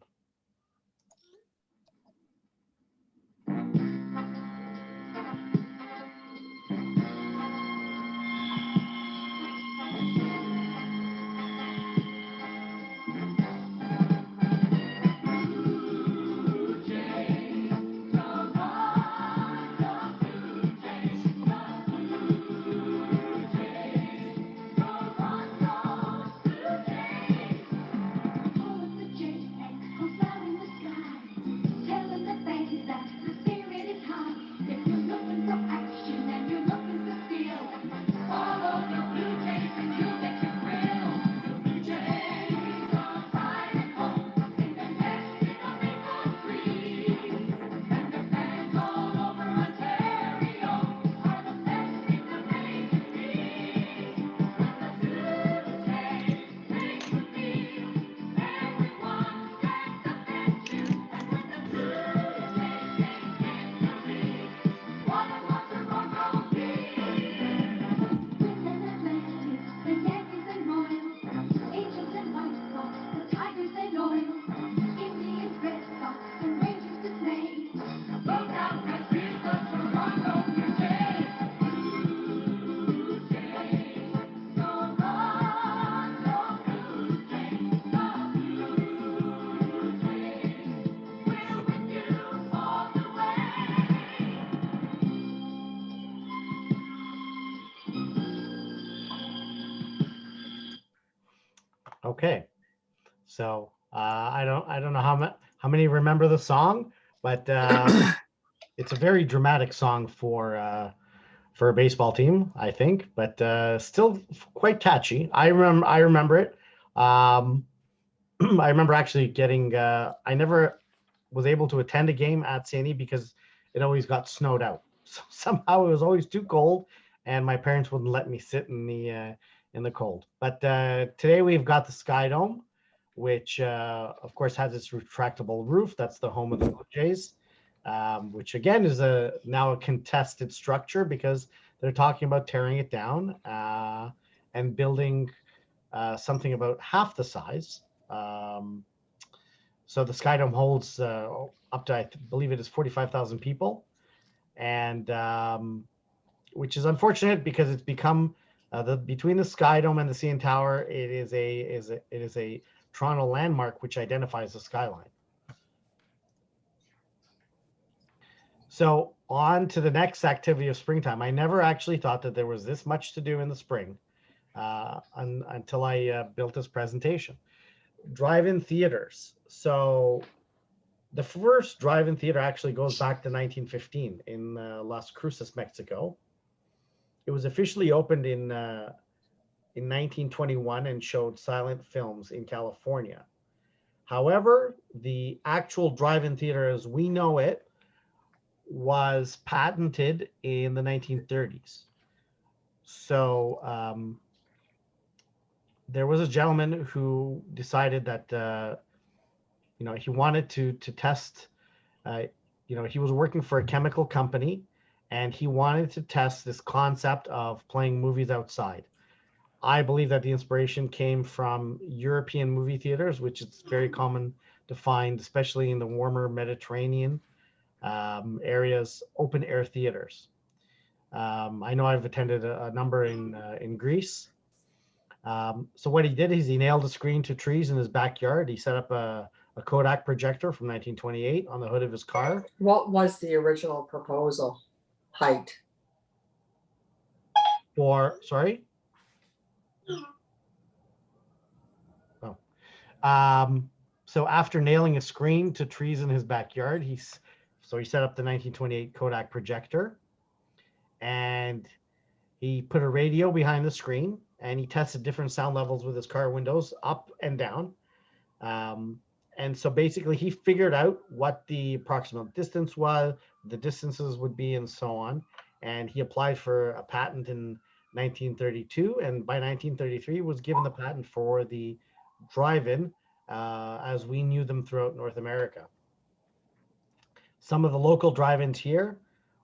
Okay, so I don't know how many remember the song, but it's a very dramatic song for a baseball team, I think, but still quite catchy. I remember it. I remember actually getting. I never was able to attend a game at Sandy because it always got snowed out. So somehow it was always too cold, and my parents wouldn't let me sit in the cold. But today we've got the Sky Dome, which of course has its retractable roof. That's the home of the Blue Jays, which again is now a contested structure because they're talking about tearing it down and building something about half the size. So the Sky Dome holds up to, I believe it is 45,000 people, and which is unfortunate because it's become between the Sky Dome and the CN Tower, it is a Toronto landmark which identifies the skyline. So on to the next activity of springtime. I never actually thought that there was this much to do in the spring until I built this presentation. Drive-in theaters. So the first drive-in theater actually goes back to 1915 in Las Cruces, Mexico. It was officially opened in 1921 and showed silent films in California. However, the actual drive-in theater as we know it was patented in the 1930s. So there was a gentleman who decided that he wanted to test. He was working for a chemical company, and he wanted to test this concept of playing movies outside. I believe that the inspiration came from European movie theaters, which it's very common to find, especially in the warmer Mediterranean areas, open air theaters. I know I've attended a number in Greece. So what he did is he nailed a screen to trees in his backyard. He set up a Kodak projector from 1928 on the hood of his car. What was the original proposal height? Sorry? Oh. So after nailing a screen to trees in his backyard, he set up the 1928 Kodak projector, and he put a radio behind the screen, and he tested different sound levels with his car windows up and down. And so basically he figured out what the approximate distance was, the distances would be, and so on. And he applied for a patent in 1932, and by 1933 was given the patent for the drive-in as we knew them throughout North America. Some of the local drive-ins here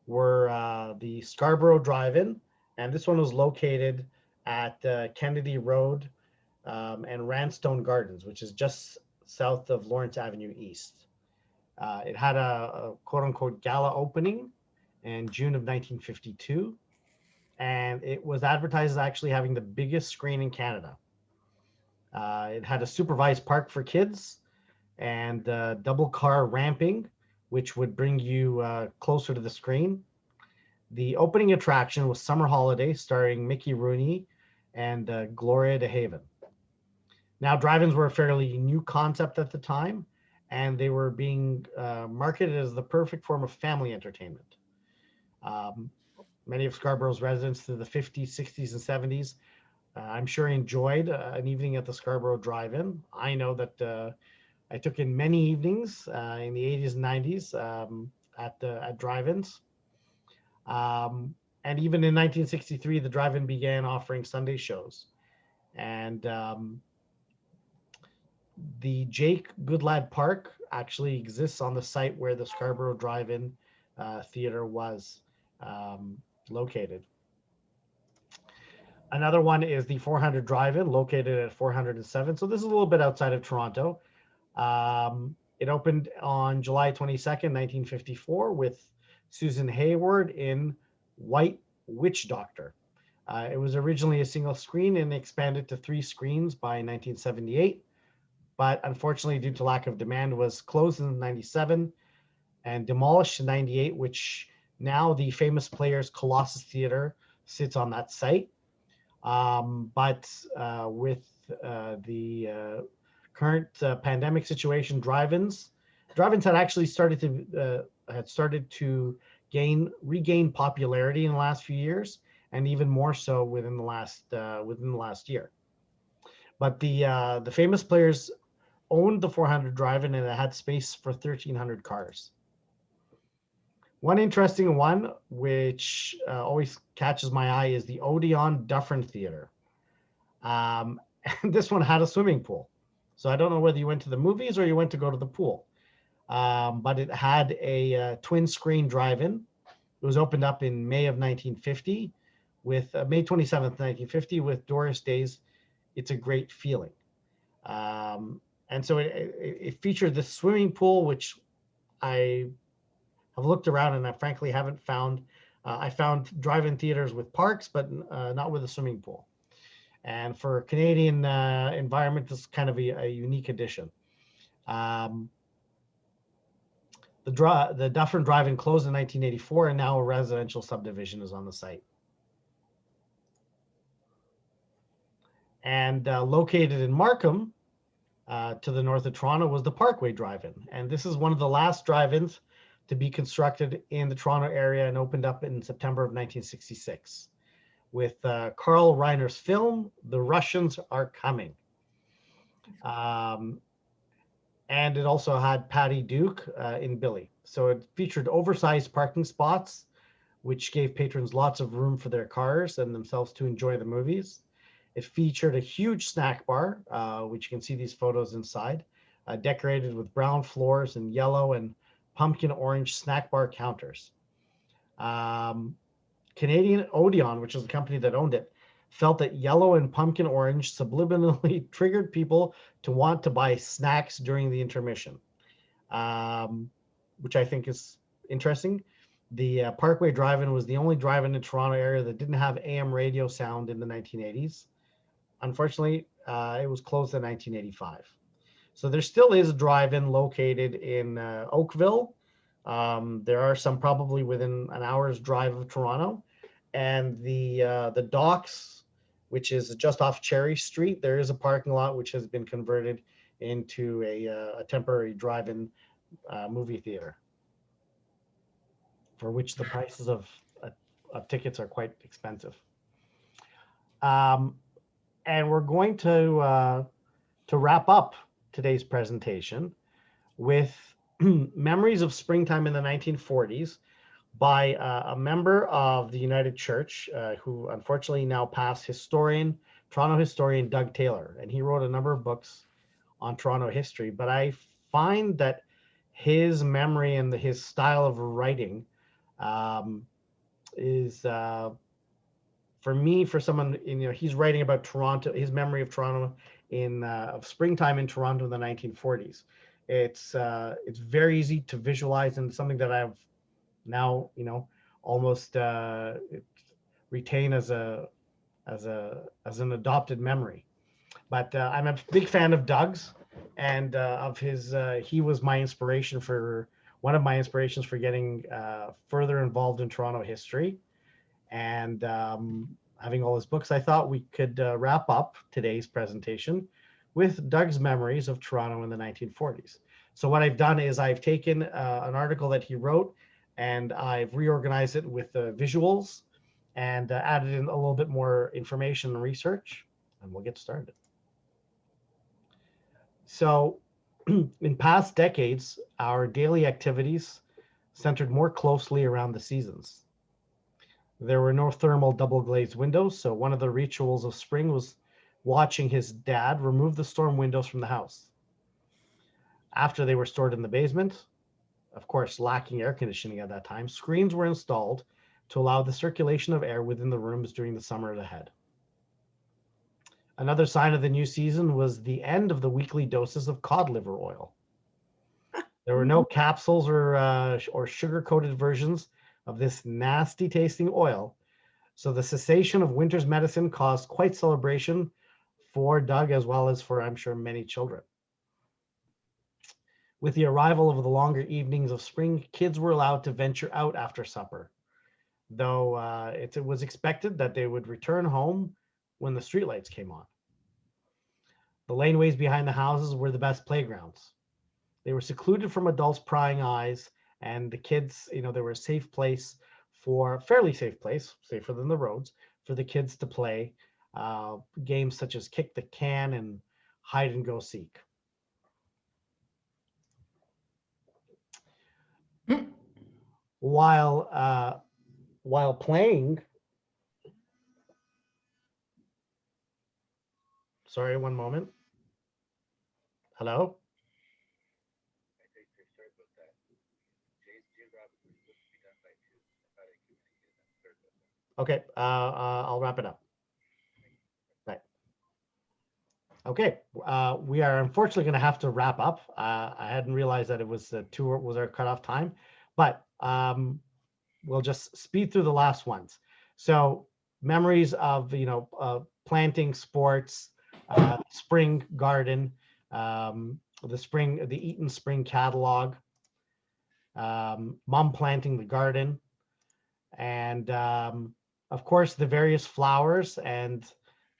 were the Scarborough Drive-In, and this one was located at Kennedy Road and Randstone Gardens, which is just south of Lawrence Avenue East. It had a quote-unquote gala opening in June of 1952, and it was advertised as actually having the biggest screen in Canada. It had a supervised park for kids and double car ramping, which would bring you closer to the screen. The opening attraction was Summer Holiday, starring Mickey Rooney and Gloria DeHaven. Now, drive-ins were a fairly new concept at the time, and they were being marketed as the perfect form of family entertainment. Many of Scarborough's residents through the 50s, 60s, and 70s, I'm sure enjoyed an evening at the Scarborough Drive-In. I know that I took in many evenings in the 80s and 90s at drive-ins. And even in 1963, the drive-in began offering Sunday shows. And the Jake Goodlad Park actually exists on the site where the Scarborough Drive-In theater was located. Another one is the 400 Drive-In, located at 407. So this is a little bit outside of Toronto. It opened on July 22nd, 1954, with Susan Hayward in White Witch Doctor. It was originally a single screen and expanded to 3 screens by 1978, but unfortunately, due to lack of demand, was closed in 97 and demolished in 98, which now the Famous Players Colossus Theater sits on that site. But with the current pandemic situation, drive-ins had actually started to regain popularity in the last few years, and even more so within the last year. But the Famous Players owned the 400 Drive-In, and it had space for 1,300 cars. One interesting one, which always catches my eye, is the Odion Dufferin Theater. And this one had a swimming pool. So I don't know whether you went to the movies or you went to go to the pool. But it had a twin screen drive-in. It was opened up in May of 1950 with May 27th, 1950 with Doris Day's It's a Great Feeling. And so it featured the swimming pool, which I have looked around and I frankly haven't found. I found drive-in theaters with parks, but not with a swimming pool. And for a Canadian environment, this is kind of a unique addition. The Dufferin Drive-In closed in 1984, and now a residential subdivision is on the site. And located in Markham, to the north of Toronto, was the Parkway Drive-In. And this is one of the last drive-ins to be constructed in the Toronto area and opened up in September of 1966 with Carl Reiner's film, The Russians Are Coming. And it also had Patty Duke in Billy. So it featured oversized parking spots, which gave patrons lots of room for their cars and themselves to enjoy the movies. It featured a huge snack bar, which you can see these photos inside, decorated with brown floors and yellow and pumpkin orange snack bar counters. Canadian Odion, which is the company that owned it, felt that yellow and pumpkin orange subliminally triggered people to want to buy snacks during the intermission, which I think is interesting. The Parkway Drive-In was the only drive-in in Toronto area that didn't have AM radio sound in the 1980s. Unfortunately, it was closed in 1985. So there still is a drive-in located in Oakville. There are some probably within an hour's drive of Toronto. And the docks, which is just off Cherry Street, there is a parking lot which has been converted into a temporary drive-in movie theater, for which the prices of tickets are quite expensive. And we're going to wrap up today's presentation with memories of springtime in the 1940s by a member of the United Church who unfortunately now passed, Toronto historian Doug Taylor. And he wrote a number of books on Toronto history, but I find that his memory and his style of writing is, for me, for someone, he's writing about Toronto, his memory of Toronto of springtime in Toronto in the 1940s. It's very easy to visualize, and something that I've now almost retain as an adopted memory. But I'm a big fan of Doug's, and of his. He was one of my inspirations for getting further involved in Toronto history, and having all his books. I thought we could wrap up today's presentation with Doug's memories of Toronto in the 1940s. So what I've done is I've taken an article that he wrote, and I've reorganized it with the visuals and added in a little bit more information and research, and we'll get started. So in past decades, our daily activities centered more closely around the seasons. There were no thermal double glazed windows, so one of the rituals of spring was watching his dad remove the storm windows from the house. After they were stored in the basement, of course, lacking air conditioning at that time, screens were installed to allow the circulation of air within the rooms during the summer ahead. Another sign of the new season was the end of the weekly doses of cod liver oil. There were no capsules or sugar-coated versions of this nasty tasting oil. So the cessation of winter's medicine caused quite celebration for Doug, as well as for, I'm sure, many children. With the arrival of the longer evenings of spring, kids were allowed to venture out after supper, though it was expected that they would return home when the streetlights came on. The laneways behind the houses were the best playgrounds. They were secluded from adults' prying eyes, and the kids, they were a fairly safe place, safer than the roads, for the kids to play games such as kick the can and hide and go seek. While playing, sorry, one moment. Hello? Okay, I'll wrap it up. Right. Okay, we are unfortunately going to have to wrap up. I hadn't realized that it was was our cutoff time, but we'll just speed through the last ones. So memories of planting, sports, spring garden, the Eaton Spring catalog, mom planting the garden, and of course the various flowers and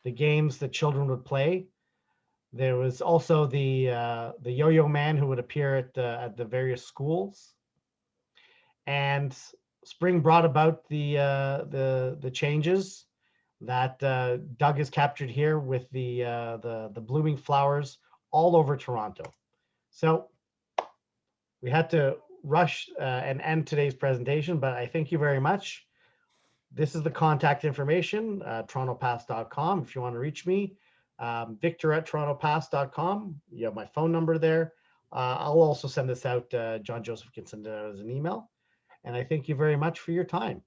the games that children would play. There was also the yo-yo man who would appear at the various schools, and spring brought about the changes that Doug has captured here with the blooming flowers all over Toronto. So we had to rush and end today's presentation, but I thank you very much. This is the contact information, torontopass.com if you want to reach me. Victor@torontopass.com. You have my phone number there. I'll also send this out. John Joseph can send it out as an email. And I thank you very much for your time.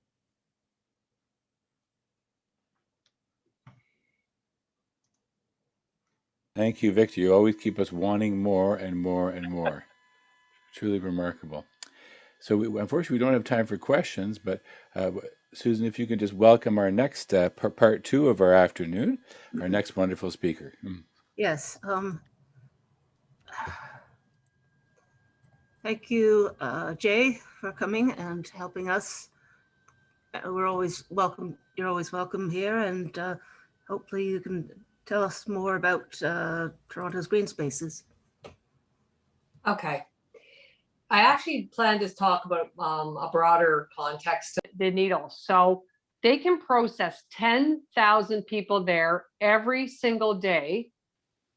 Thank you, Victor. You always keep us wanting more and more and more. Truly remarkable. So unfortunately, we don't have time for questions, but Susan, if you can just welcome our next part two of our afternoon, our next wonderful speaker. Yes. Thank you, Jay, for coming and helping us. We're always welcome. You're always welcome here, and hopefully you can tell us more about Toronto's green spaces. Okay. I actually plan to talk about a broader context. The needles. So they can process 10,000 people there every single day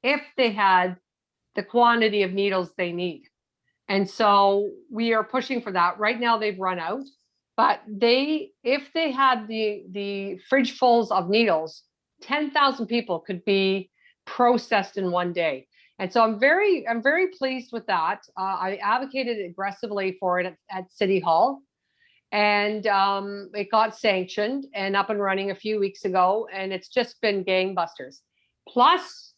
if they had the quantity of needles they need. And so we are pushing for that. Right now they've run out, but if they had the fridge fulls of needles, 10,000 people could be processed in one day. And so I'm very pleased with that. I advocated aggressively for it at City Hall, and it got sanctioned and up and running a few weeks ago, and it's just been gangbusters. Plus,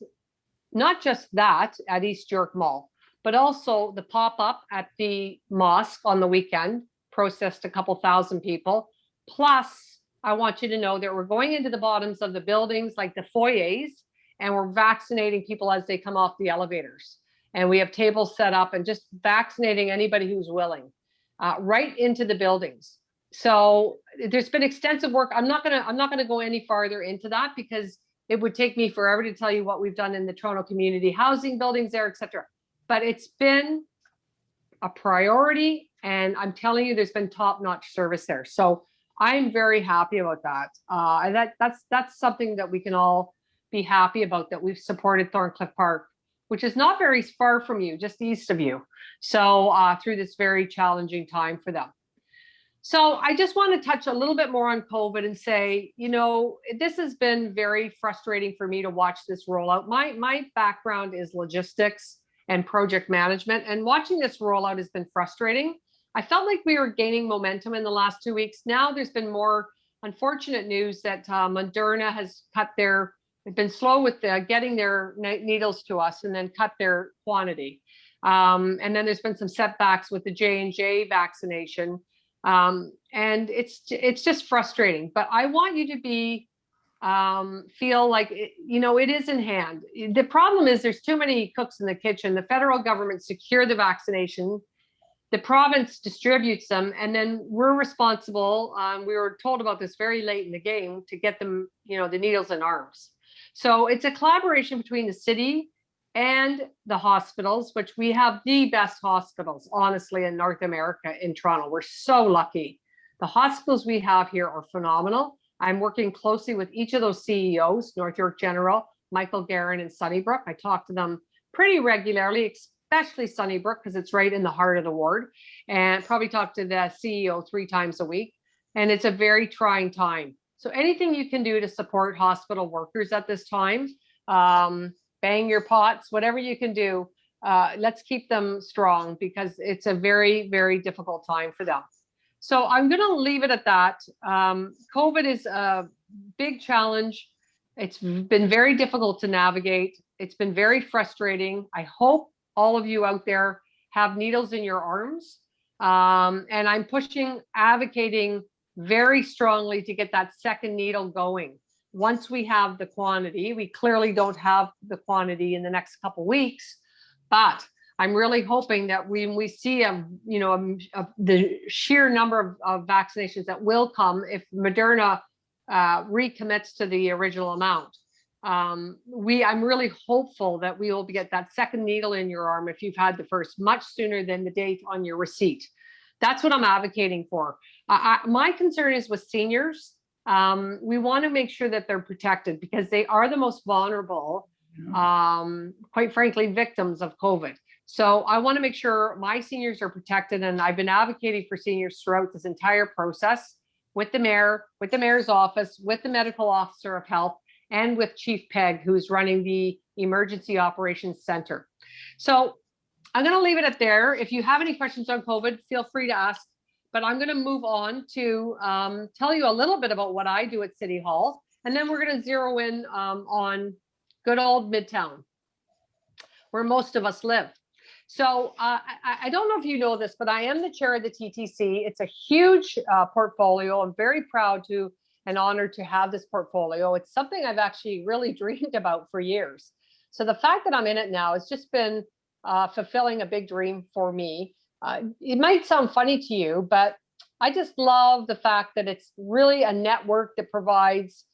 not just that at East York Mall, but also the pop-up at the mosque on the weekend processed a couple thousand people. Plus, I want you to know that we're going into the bottoms of the buildings, like the foyers, and we're vaccinating people as they come off the elevators. And we have tables set up and just vaccinating anybody who's willing, right into the buildings. So there's been extensive work. I'm not gonna go any farther into that because it would take me forever to tell you what we've done in the Toronto community housing buildings there, etc. But it's been a priority, and I'm telling you, there's been top-notch service there. So I'm very happy about that. And that's something that we can all be happy about, that we've supported Thorncliffe Park, which is not very far from you, just east of you. So through this very challenging time for them. So I just want to touch a little bit more on COVID and say, this has been very frustrating for me to watch this rollout. My background is logistics and project management, and watching this rollout has been frustrating. I felt like we were gaining momentum in the last 2 weeks. Now there's been more unfortunate news that Moderna has they've been slow with getting their needles to us and then cut their quantity. And then there's been some setbacks with the J&J vaccination. And it's just frustrating, but I want you to feel like it is in hand. The problem is there's too many cooks in the kitchen. The federal government secure the vaccination, the province distributes them, and then we're responsible. We were told about this very late in the game to get them, the needles in arms. So it's a collaboration between the city and the hospitals, which we have the best hospitals, honestly, in North America, in Toronto. We're so lucky. The hospitals we have here are phenomenal. I'm working closely with each of those CEOs, North York General, Michael Guerin, and Sunnybrook. I talk to them pretty regularly, especially Sunnybrook, because it's right in the heart of the ward, and probably talk to the CEO 3 times a week. And it's a very trying time. So anything you can do to support hospital workers at this time, bang your pots, whatever you can do, let's keep them strong, because it's a very, very difficult time for them. So I'm going to leave it at that. COVID is a big challenge. It's been very difficult to navigate. It's been very frustrating. I hope all of you out there have needles in your arms. And I'm advocating very strongly to get that second needle going. Once we have the quantity, we clearly don't have the quantity in the next couple of weeks, but I'm really hoping that when we see the sheer number of vaccinations that will come if Moderna recommits to the original amount, I'm really hopeful that we will get that second needle in your arm if you've had the first, much sooner than the date on your receipt. That's what I'm advocating for. My concern is with seniors. We want to make sure that they're protected, because they are the most vulnerable, quite frankly, victims of COVID. So I want to make sure my seniors are protected, and I've been advocating for seniors throughout this entire process with the mayor, with the mayor's office, with the medical officer of health, and with Chief Pegg, who's running the Emergency Operations Center. So I'm going to leave it at there. If you have any questions on COVID, feel free to ask. But I'm going to move on to tell you a little bit about what I do at City Hall. And then we're going to zero in on good old Midtown. where most of us live. So I don't know if you know this, but I am the chair of the TTC. It's a huge portfolio. I'm very proud to and honored to have this portfolio. It's something I've actually really dreamed about for years. So the fact that I'm in it now has just been fulfilling a big dream for me. It might sound funny to you, but I just love the fact that it's really a network that provides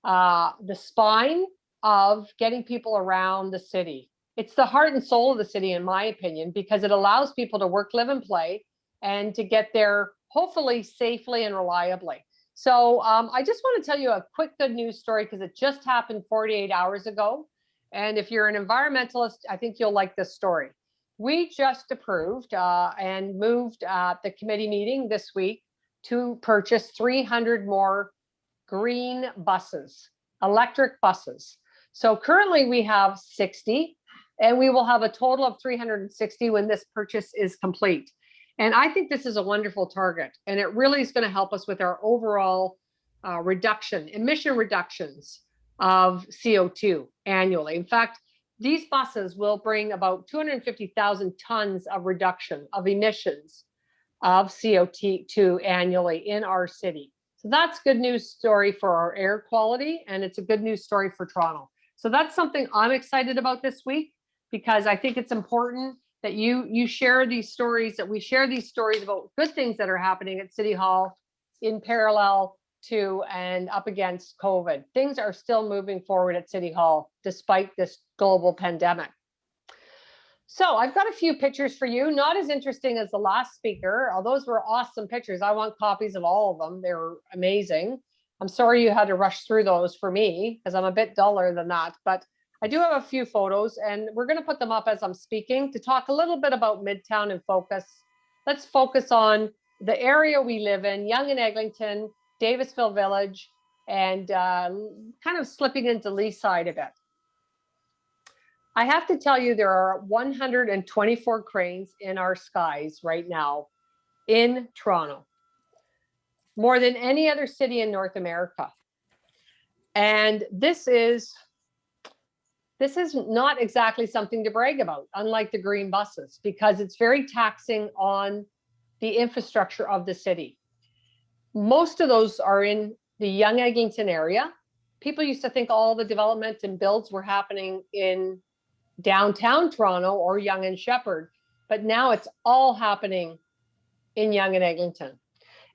the spine of getting people around the city. It's the heart and soul of the city, in my opinion, because it allows people to work, live, and play, and to get there hopefully safely and reliably. So I just want to tell you a quick good news story because it just happened 48 hours ago. And if you're an environmentalist, I think you'll like this story. We just approved and moved at the committee meeting this week to purchase 300 more green buses, electric buses. So currently we have 60, and we will have a total of 360 when this purchase is complete. And I think this is a wonderful target, and it really is going to help us with our overall emission reductions of CO2 annually. In fact, these buses will bring about 250,000 tons of reduction of emissions of CO2 annually in our city. So that's good news story for our air quality, and it's a good news story for Toronto. So that's something I'm excited about this week, because I think it's important that you share these stories, that we share these stories about good things that are happening at City Hall in parallel to and up against COVID. Things are still moving forward at City Hall despite this global pandemic. So I've got a few pictures for you, not as interesting as the last speaker. Oh, those were awesome pictures. I want copies of all of them. They're amazing. I'm sorry you had to rush through those for me because I'm a bit duller than that, but I do have a few photos, and we're going to put them up as I'm speaking to talk a little bit about Midtown and focus. Let's focus on the area we live in, Yonge-Eglinton, Davisville Village, and kind of slipping into Leaside a bit. I have to tell you, there are 124 cranes in our skies right now in Toronto, more than any other city in North America. And this is not exactly something to brag about, unlike the green buses, because it's very taxing on the infrastructure of the city. Most of those are in the Yonge-Eglinton area. People used to think all the development and builds were happening in downtown Toronto or Yonge and Sheppard, but now it's all happening in Yonge and Eglinton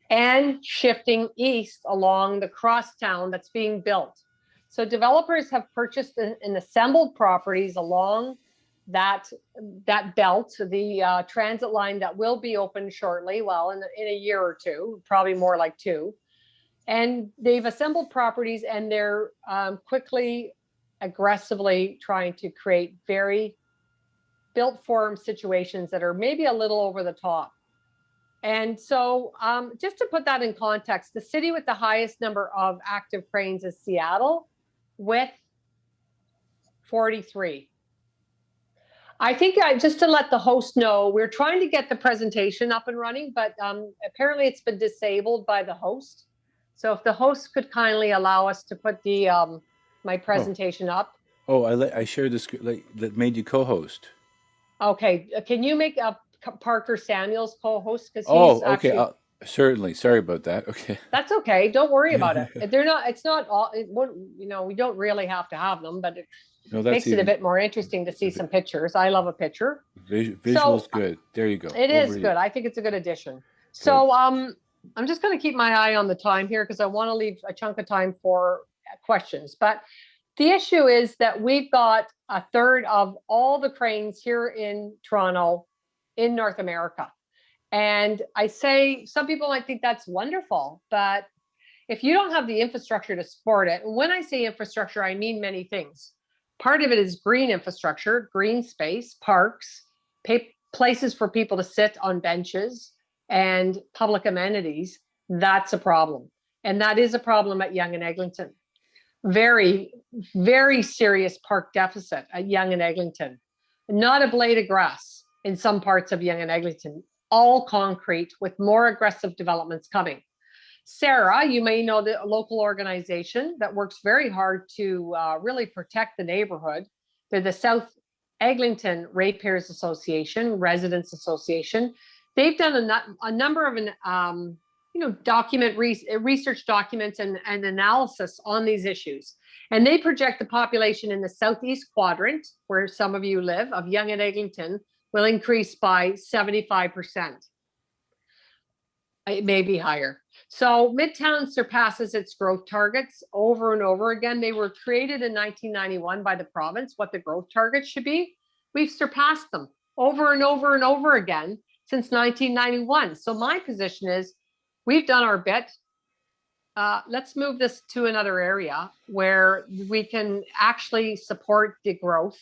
and shifting east along the crosstown that's being built. So developers have purchased and assembled properties along that belt, the transit line that will be open shortly, well, in a year or two, probably more like 2. And they've assembled properties, and they're quickly, aggressively trying to create very built form situations that are maybe a little over the top. And so just to put that in context, the city with the highest number of active cranes is Seattle, with 43. I think just to let the host know, we're trying to get the presentation up and running, but apparently it's been disabled by the host. So if the host could kindly allow us to put the my presentation up. Oh, I shared the screen that made you co-host. Okay, can you make Parker Samuels co-host? Because he's okay. Actually, certainly. Sorry about that. Okay. That's okay. Don't worry about it. They're not. It's not all. We don't really have to have them, but it makes it a bit more interesting to see some pictures. I love a picture. Visual's good. There you go. It is good. I think it's a good addition. So I'm just going to keep my eye on the time here because I want to leave a chunk of time for questions. But the issue is that we've got a third of all the cranes here in Toronto in North America. And I say, some people might think that's wonderful, but if you don't have the infrastructure to support it, and when I say infrastructure, I mean many things. Part of it is green infrastructure, green space, parks, places for people to sit on benches, and public amenities. That's a problem. And that is a problem at Yonge and Eglinton. Very, very serious park deficit at Yonge and Eglinton. Not a blade of grass in some parts of Yonge and Eglinton. All concrete with more aggressive developments coming. Sarah, you may know the local organization that works very hard to really protect the neighborhood. They're the South Yonge-Eglinton Ratepayers Association, Residents Association. They've done a number of research documents and analysis on these issues. And they project the population in the southeast quadrant, where some of you live, of Yonge and Eglinton, will increase by 75%. It may be higher. So Midtown surpasses its growth targets over and over again. They were created in 1991 by the province, what the growth targets should be. We've surpassed them over and over and over again since 1991. So my position is we've done our bit. Let's move this to another area where we can actually support the growth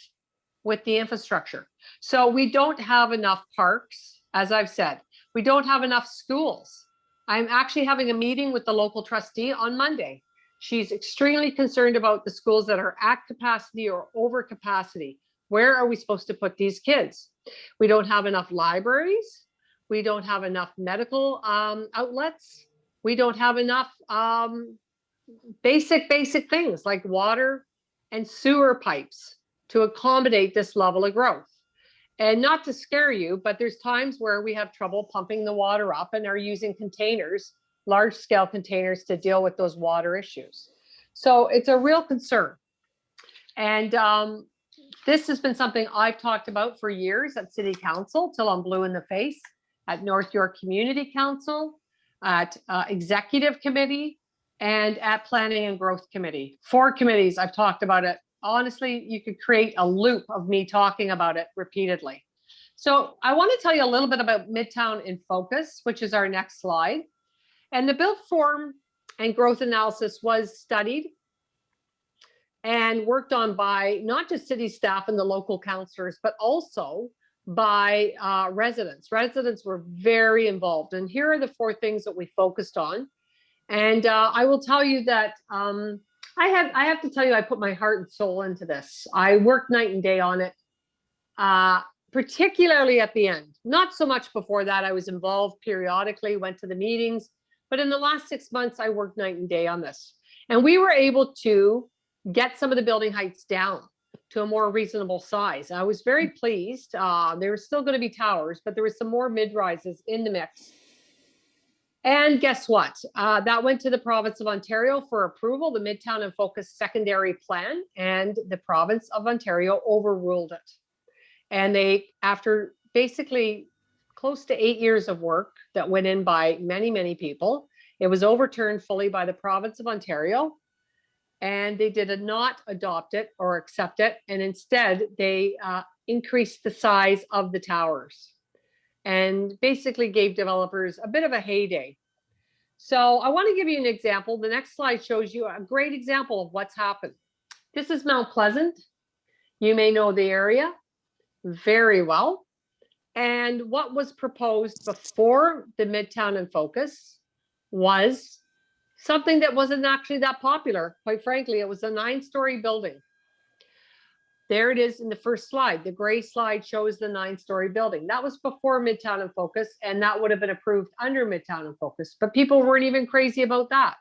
with the infrastructure. So we don't have enough parks, as I've said. We don't have enough schools. I'm actually having a meeting with the local trustee on Monday. She's extremely concerned about the schools that are at capacity or over capacity. Where are we supposed to put these kids? We don't have enough libraries. We don't have enough medical outlets. We don't have enough basic things like water and sewer pipes to accommodate this level of growth. And not to scare you, but there's times where we have trouble pumping the water up and are using containers, large scale containers, to deal with those water issues. So it's a real concern. And this has been something I've talked about for years at City Council till I'm blue in the face, at North York Community Council, at Executive Committee, and at Planning and Growth Committee. 4 committees I've talked about it. Honestly, you could create a loop of me talking about it repeatedly. So I want to tell you a little bit about Midtown in Focus, which is our next slide. And the built form and growth analysis was studied and worked on by not just city staff and the local councillors, but also by residents. Residents were very involved. And here are the 4 things that we focused on. And I will tell you that I have to tell you, I put my heart and soul into this. I worked night and day on it, particularly at the end. Not so much before that. I was involved periodically, went to the meetings, but in the last 6 months, I worked night and day on this. And we were able to get some of the building heights down to a more reasonable size. I was very pleased. There were still going to be towers, but there was some more mid-rises in the mix. And guess what? That went to the province of Ontario for approval, the Midtown and Focus secondary plan, and the province of Ontario overruled it. And they, after basically close to 8 years of work that went in by many people, it was overturned fully by the province of Ontario. And they did not adopt it or accept it. And instead, they increased the size of the towers and basically gave developers a bit of a heyday. So I want to give you an example. The next slide shows you a great example of what's happened. This is Mount Pleasant. You may know the area very well. And what was proposed before the Midtown in Focus was something that wasn't actually that popular. Quite frankly, it was a 9-story building. There it is in the first slide. The gray slide shows the 9-story building. That was before Midtown in Focus, and that would have been approved under Midtown in Focus, but people weren't even crazy about that.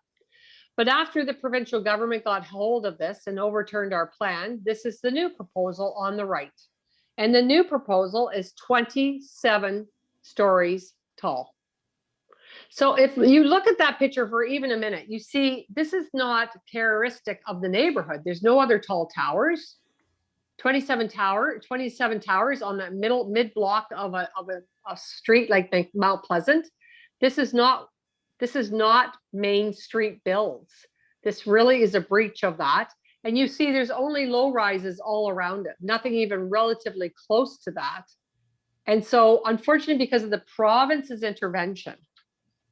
But after the provincial government got hold of this and overturned our plan, this is the new proposal on the right. And the new proposal is 27 stories tall. So if you look at that picture for even a minute, you see this is not characteristic of the neighborhood. There's no other tall towers. 27 towers on the mid block of a street like Mount Pleasant. This is not Main Street builds. This really is a breach of that. And you see there's only low rises all around it, nothing even relatively close to that. And so unfortunately, because of the province's intervention,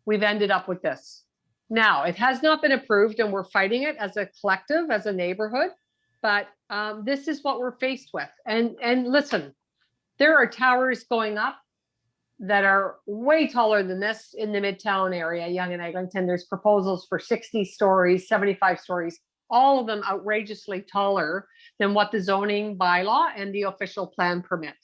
we've ended up with this. Now, it has not been approved and we're fighting it as a collective, as a neighborhood. But this is what we're faced with. And listen, there are towers going up that are way taller than this in the Midtown area, Yonge and Eglinton. There's proposals for 60 stories, 75 stories, all of them outrageously taller than what the zoning bylaw and the official plan permit.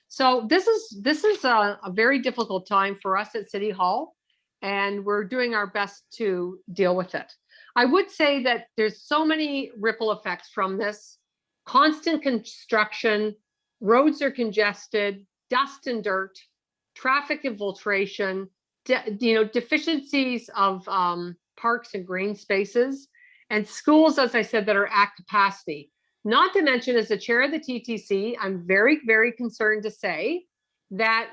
So this is a very difficult time for us at City Hall, and we're doing our best to deal with it. I would say that there's so many ripple effects from this constant construction roads are congested, dust and dirt, traffic infiltration, deficiencies of parks and green spaces, and schools, as I said, that are at capacity. Not to mention, as the chair of the TTC, I'm very, very concerned to say that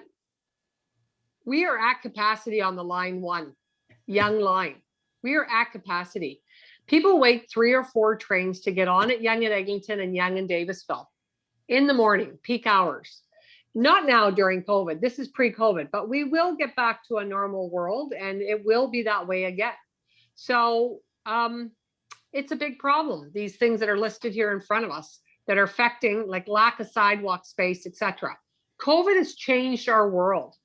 we are at capacity on the line 1, Yonge line. We are at capacity. People wait 3 or 4 trains to get on at Yonge-Eglinton and Yonge and Davisville in the morning, peak hours. Not now during COVID. This is pre-COVID, but we will get back to a normal world, and it will be that way again. So it's a big problem. These things that are listed here in front of us that are affecting, like lack of sidewalk space, etc. COVID has changed our world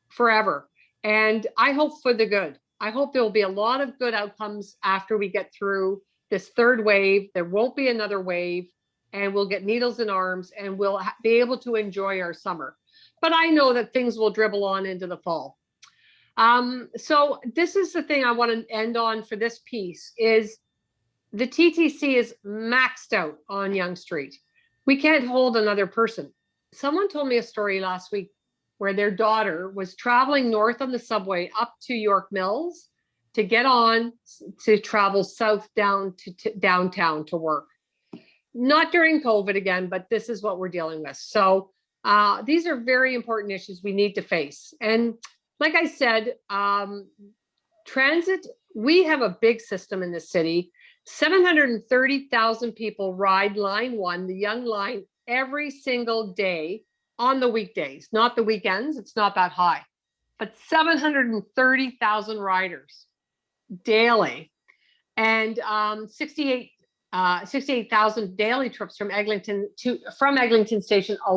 forever. And I hope for the good. I hope there will be a lot of good outcomes after we get through this 3rd wave. There won't be another wave, and we'll get needles in arms, and we'll be able to enjoy our summer. But I know that things will dribble on into the fall. So this is the thing I want to end on for this piece is the TTC is maxed out on Yonge Street. We can't hold another person. Someone told me a story last week where their daughter was traveling north on the subway up to York Mills to get on to travel south down to downtown to work. Not during COVID again, but this is what we're dealing with. So these are very important issues we need to face. And like I said, transit, we have a big system in the city. 730,000 people ride line 1, the Yonge line, every single day on the weekdays, not the weekends. It's not that high, but 730,000 riders daily, and 68,000 daily trips from Eglinton Station alone.